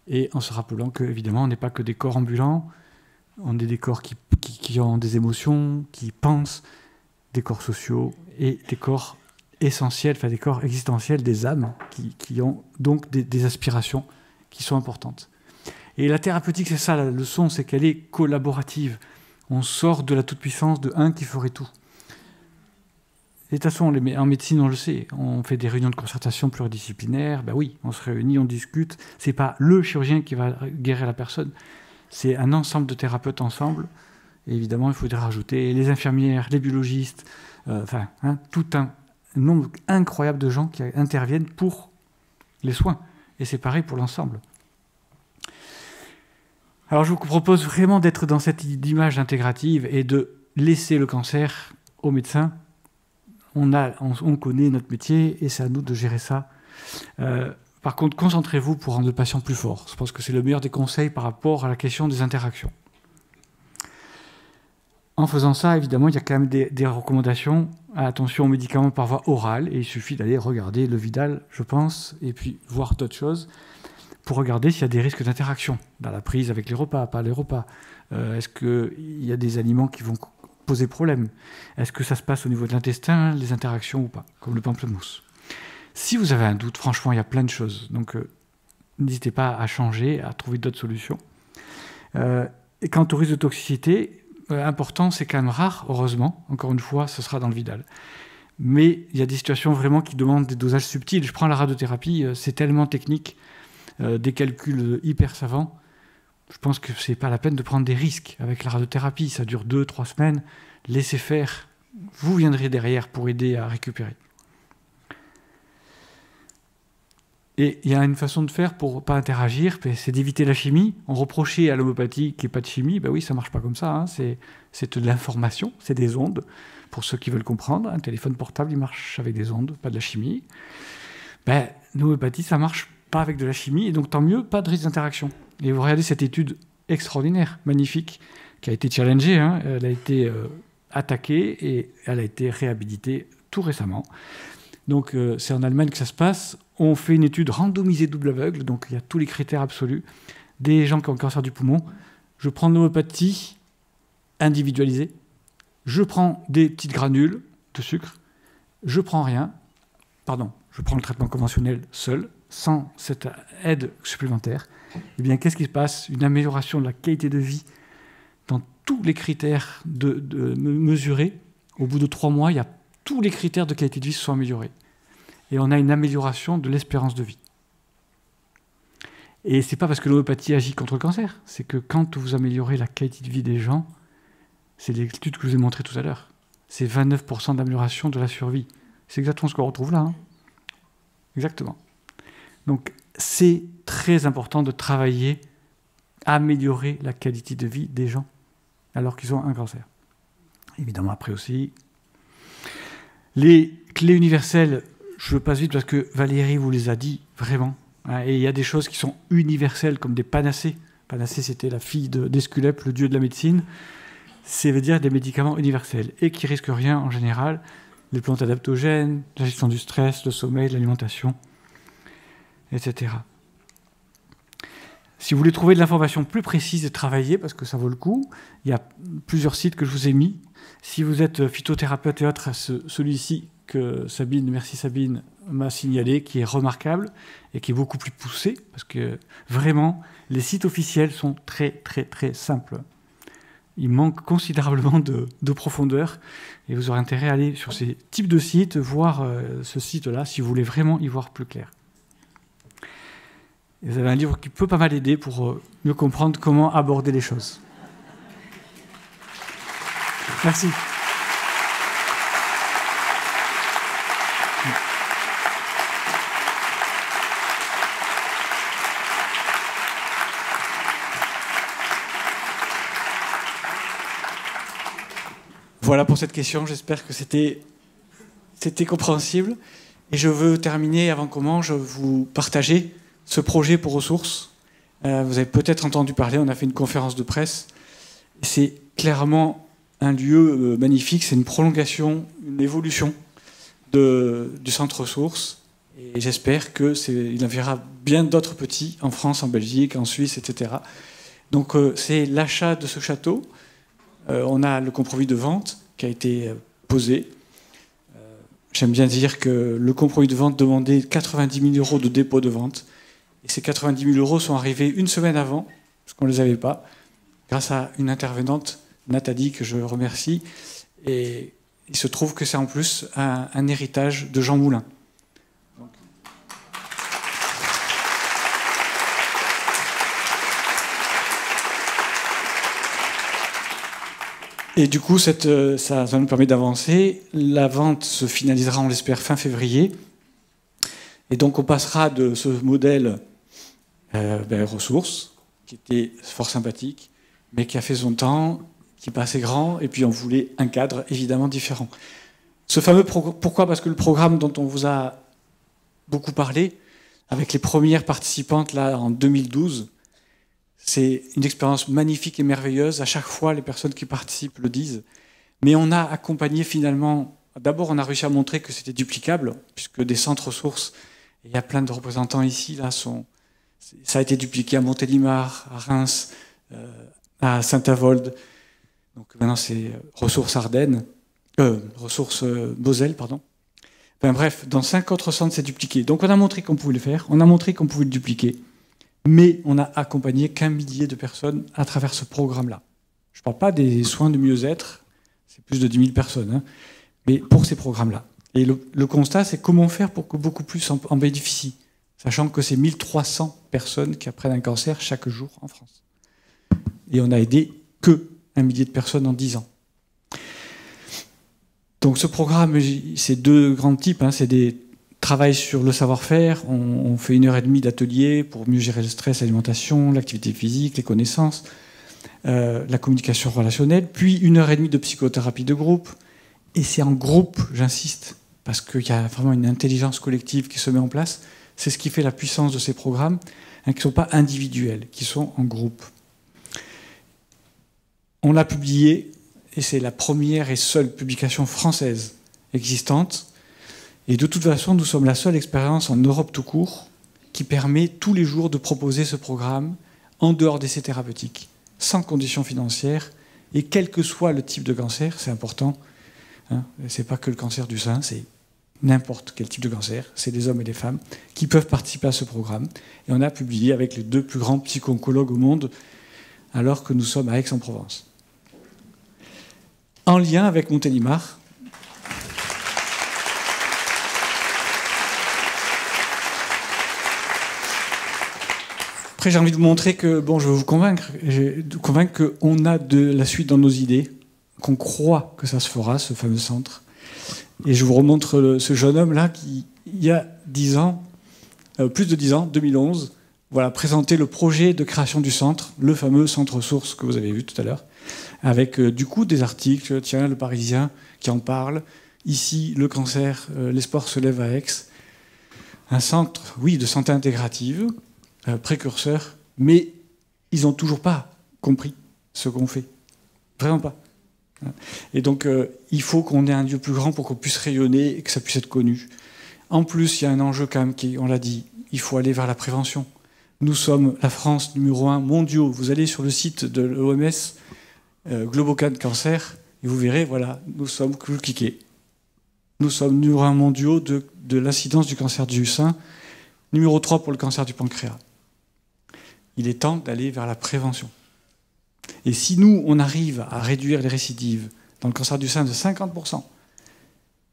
et en se rappelant qu'évidemment, on n'est pas que des corps ambulants, on est des corps qui ont des émotions, qui pensent, des corps sociaux et des corps essentiels, enfin des corps existentiels, des âmes qui ont donc des aspirations qui sont importantes. Et la thérapeutique, c'est ça, la leçon, c'est qu'elle est collaborative. On sort de la toute-puissance de un qui ferait tout. Et de toute façon, en médecine, on le sait, on fait des réunions de concertation pluridisciplinaires, ben oui, on se réunit, on discute. C'est pas le chirurgien qui va guérir la personne, c'est un ensemble de thérapeutes ensemble. Et évidemment, il faudrait rajouter les infirmières, les biologistes, tout un nombre incroyable de gens qui interviennent pour les soins. Et c'est pareil pour l'ensemble. Alors je vous propose vraiment d'être dans cette image intégrative et de laisser le cancer aux médecins. On connaît notre métier et c'est à nous de gérer ça. Par contre, concentrez-vous pour rendre le patient plus fort. Je pense que c'est le meilleur des conseils par rapport à la question des interactions. En faisant ça, évidemment, il y a quand même des recommandations. Attention aux médicaments par voie orale. Et il suffit d'aller regarder le Vidal, je pense, et puis voir d'autres choses pour regarder s'il y a des risques d'interaction dans la prise avec les repas, pas les repas. Est-ce qu'il y a des aliments qui vont poser problème? Est-ce que ça se passe au niveau de l'intestin, les interactions ou pas, comme le pamplemousse? Si vous avez un doute, franchement, il y a plein de choses. Donc, n'hésitez pas à changer, à trouver d'autres solutions. Et quant au risque de toxicité, important, c'est quand même rare, heureusement. Encore une fois, ce sera dans le Vidal. Mais il y a des situations vraiment qui demandent des dosages subtils. Je prends la radiothérapie, c'est tellement technique, des calculs hyper savants. Je pense que ce n'est pas la peine de prendre des risques avec la radiothérapie. Ça dure 2-3 semaines. Laissez faire. Vous viendrez derrière pour aider à récupérer. Et il y a une façon de faire pour ne pas interagir, c'est d'éviter la chimie. On reprochait à l'homéopathie qu'il n'y ait pas de chimie. Ben oui, ça ne marche pas comme ça. Hein. C'est de l'information, c'est des ondes. Pour ceux qui veulent comprendre, un téléphone portable, il marche avec des ondes, pas de la chimie. Ben, l'homéopathie, ça ne marche pas avec de la chimie, et donc tant mieux, pas de risque d'interaction. Et vous regardez cette étude extraordinaire, magnifique, qui a été challengée, hein. Elle a été attaquée et elle a été réhabilitée tout récemment. Donc c'est en Allemagne que ça se passe. On fait une étude randomisée double aveugle, donc il y a tous les critères absolus. Des gens qui ont cancer du poumon. Je prends l'homéopathie individualisée. Je prends des petites granules de sucre. Je prends rien. Pardon, je prends le traitement conventionnel seul, sans cette aide supplémentaire. Eh bien, qu'est-ce qui se passe? Une amélioration de la qualité de vie dans tous les critères mesurés. Au bout de 3 mois, il y a tous les critères de qualité de vie sont améliorés. Et on a une amélioration de l'espérance de vie. Et ce n'est pas parce que l'homéopathie agit contre le cancer, c'est que quand vous améliorez la qualité de vie des gens, c'est l'étude que je vous ai montrée tout à l'heure, c'est 29% d'amélioration de la survie. C'est exactement ce qu'on retrouve là. Hein. Exactement. Donc c'est très important de travailler à améliorer la qualité de vie des gens alors qu'ils ont un cancer. Évidemment, après aussi, les clés universelles, je passe vite parce que Valérie vous les a dit vraiment. Hein, et il y a des choses qui sont universelles comme des panacées. Panacée, c'était la fille d'Esculape, le dieu de la médecine. Ça veut dire des médicaments universels et qui risquent rien en général. Les plantes adaptogènes, la gestion du stress, le sommeil, l'alimentation, etc. Si vous voulez trouver de l'information plus précise et travailler, parce que ça vaut le coup, il y a plusieurs sites que je vous ai mis. Si vous êtes phytothérapeute et autres, celui-ci que Sabine, merci Sabine, m'a signalé, qui est remarquable et qui est beaucoup plus poussé, parce que vraiment, les sites officiels sont très, très, très simples. Il manque considérablement de profondeur, et vous aurez intérêt à aller sur ces types de sites, voir ce site-là, si vous voulez vraiment y voir plus clair. Et vous avez un livre qui peut pas mal aider pour mieux comprendre comment aborder les choses. Merci. Voilà pour cette question, j'espère que c'était compréhensible. Et je veux terminer, avant qu'on je vous partager ce projet pour ressources. Vous avez peut-être entendu parler, on a fait une conférence de presse. C'est clairement un lieu magnifique, c'est une prolongation, une évolution du centre ressources. Et j'espère qu'il en verra bien d'autres petits en France, en Belgique, en Suisse, etc. Donc c'est l'achat de ce château. On a le compromis de vente qui a été posé. J'aime bien dire que le compromis de vente demandait 90 000 € de dépôt de vente. Et ces 90 000 € sont arrivés une semaine avant, parce qu'on ne les avait pas, grâce à une intervenante, Nathalie, que je remercie. Et il se trouve que c'est en plus un héritage de Jean Moulin. Et du coup, ça nous permet d'avancer. La vente se finalisera, on l'espère, fin février. Et donc, on passera de ce modèle ressources, qui était fort sympathique, mais qui a fait son temps, qui passait grand, et puis on voulait un cadre évidemment différent. Ce fameux pourquoi ? Parce que le programme dont on vous a beaucoup parlé, avec les premières participantes là en 2012, c'est une expérience magnifique et merveilleuse. À chaque fois, les personnes qui participent le disent. Mais on a accompagné finalement... D'abord, on a réussi à montrer que c'était duplicable, puisque des centres ressources, il y a plein de représentants ici, là, ça a été dupliqué à Montélimar, à Reims, à Saint-Avold. Donc maintenant, c'est ressources Ardennes, ressources Moselle, pardon. Enfin bref, dans 5 autres centres, c'est dupliqué. Donc on a montré qu'on pouvait le faire, on a montré qu'on pouvait le dupliquer. Mais on a accompagné qu'un millier de personnes à travers ce programme-là. Je ne parle pas des soins de mieux-être, c'est plus de 10 000 personnes, hein, mais pour ces programmes-là. Et le constat, c'est comment faire pour que beaucoup plus en bénéficient, sachant que c'est 1300 personnes qui apprennent un cancer chaque jour en France. Et on a aidé que 1 millier de personnes en 10 ans. Donc ce programme, c'est 2 grands types, hein, c'est des travail sur le savoir-faire, on fait 1h30 d'atelier pour mieux gérer le stress, l'alimentation, l'activité physique, les connaissances, la communication relationnelle, puis 1h30 de psychothérapie de groupe. Et c'est en groupe, j'insiste, parce qu'il y a vraiment une intelligence collective qui se met en place. C'est ce qui fait la puissance de ces programmes, hein, qui ne sont pas individuels, qui sont en groupe. On l'a publié, et c'est la première et seule publication française existante. Et de toute façon, nous sommes la seule expérience en Europe tout court qui permet tous les jours de proposer ce programme en dehors d'essais thérapeutiques, sans conditions financières, et quel que soit le type de cancer, c'est important. Hein, c'est pas que le cancer du sein, c'est n'importe quel type de cancer, c'est des hommes et des femmes qui peuvent participer à ce programme. Et on a publié avec les 2 plus grands psycho-oncologues au monde, alors que nous sommes à Aix-en-Provence. En lien avec Montélimar, après, j'ai envie de vous montrer que, bon, je veux vous convaincre qu'on a de la suite dans nos idées, qu'on croit que ça se fera, ce fameux centre. Et je vous remontre ce jeune homme-là qui, il y a 10 ans, plus de 10 ans, 2011, voilà, présentait le projet de création du centre, le fameux centre ressources que vous avez vu tout à l'heure, avec du coup des articles, tiens, le Parisien qui en parle, ici, le cancer, l'espoir se lève à Aix, un centre, oui, de santé intégrative, précurseurs, mais ils n'ont toujours pas compris ce qu'on fait. Vraiment pas. Et donc, il faut qu'on ait un lieu plus grand pour qu'on puisse rayonner et que ça puisse être connu. En plus, il y a un enjeu quand même, on l'a dit, il faut aller vers la prévention. Nous sommes la France numéro 1 mondiaux. Vous allez sur le site de l'OMS, Globocan Cancer, et vous verrez, voilà, vous cliquez. Nous sommes numéro 1 mondiaux de l'incidence du cancer du sein, numéro 3 pour le cancer du pancréas. Il est temps d'aller vers la prévention. Et si nous, on arrive à réduire les récidives dans le cancer du sein de 50%,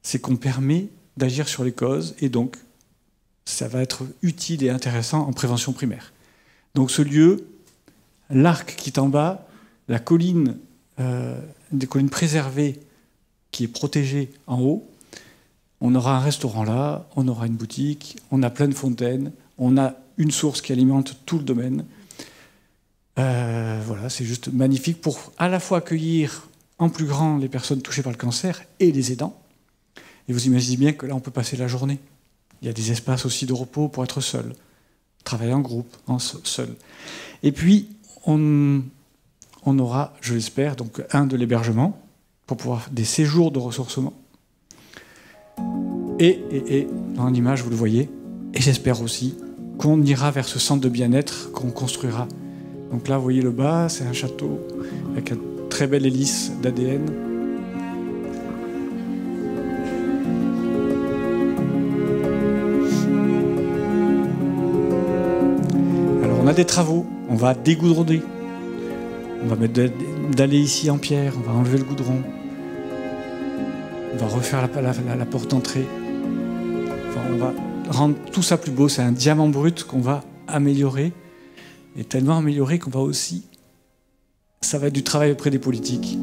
c'est qu'on permet d'agir sur les causes, et donc ça va être utile et intéressant en prévention primaire. Donc ce lieu, l'arc qui est en bas, la colline, des collines préservées qui est protégée en haut, on aura un restaurant là, on aura une boutique, on a plein de fontaines, on a une source qui alimente tout le domaine. Voilà, c'est juste magnifique pour à la fois accueillir en plus grand les personnes touchées par le cancer et les aidants. Et vous imaginez bien que là, on peut passer la journée. Il y a des espaces aussi de repos pour être seul, travailler en groupe, seul. Et puis, on aura, je l'espère, donc de l'hébergement pour pouvoir des séjours de ressourcement. Et dans l'image, vous le voyez, et j'espère aussi qu'on ira vers ce centre de bien-être qu'on construira. Donc là, vous voyez le bas, c'est un château avec une très belle hélice d'ADN. Alors on a des travaux, on va dégoudronner. On va mettre d'aller ici en pierre, on va enlever le goudron. On va refaire la porte d'entrée. Enfin, on va rendre tout ça plus beau. C'est un diamant brut qu'on va améliorer. Et tellement amélioré qu'on va aussi... Ça va être du travail auprès des politiques.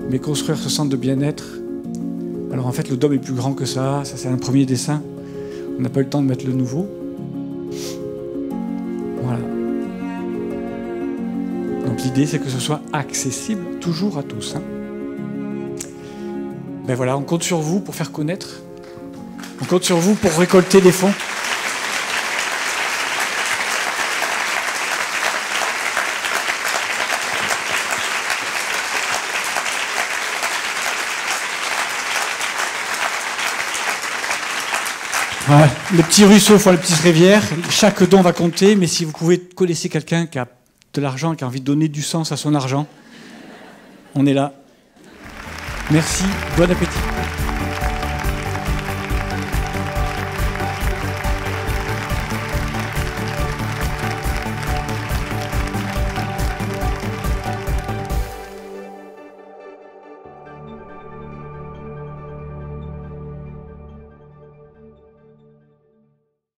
Mais construire ce centre de bien-être... Alors en fait, le dôme est plus grand que ça. Ça, c'est un premier dessin. On n'a pas eu le temps de mettre le nouveau. Voilà. Donc l'idée, c'est que ce soit accessible toujours à tous. Ben voilà, on compte sur vous pour faire connaître. On compte sur vous pour récolter des fonds. Voilà. Les petits ruisseaux font les petites rivières. Chaque don va compter, mais si vous pouvez connaître quelqu'un qui a de l'argent, qui a envie de donner du sens à son argent, on est là. Merci, bon appétit.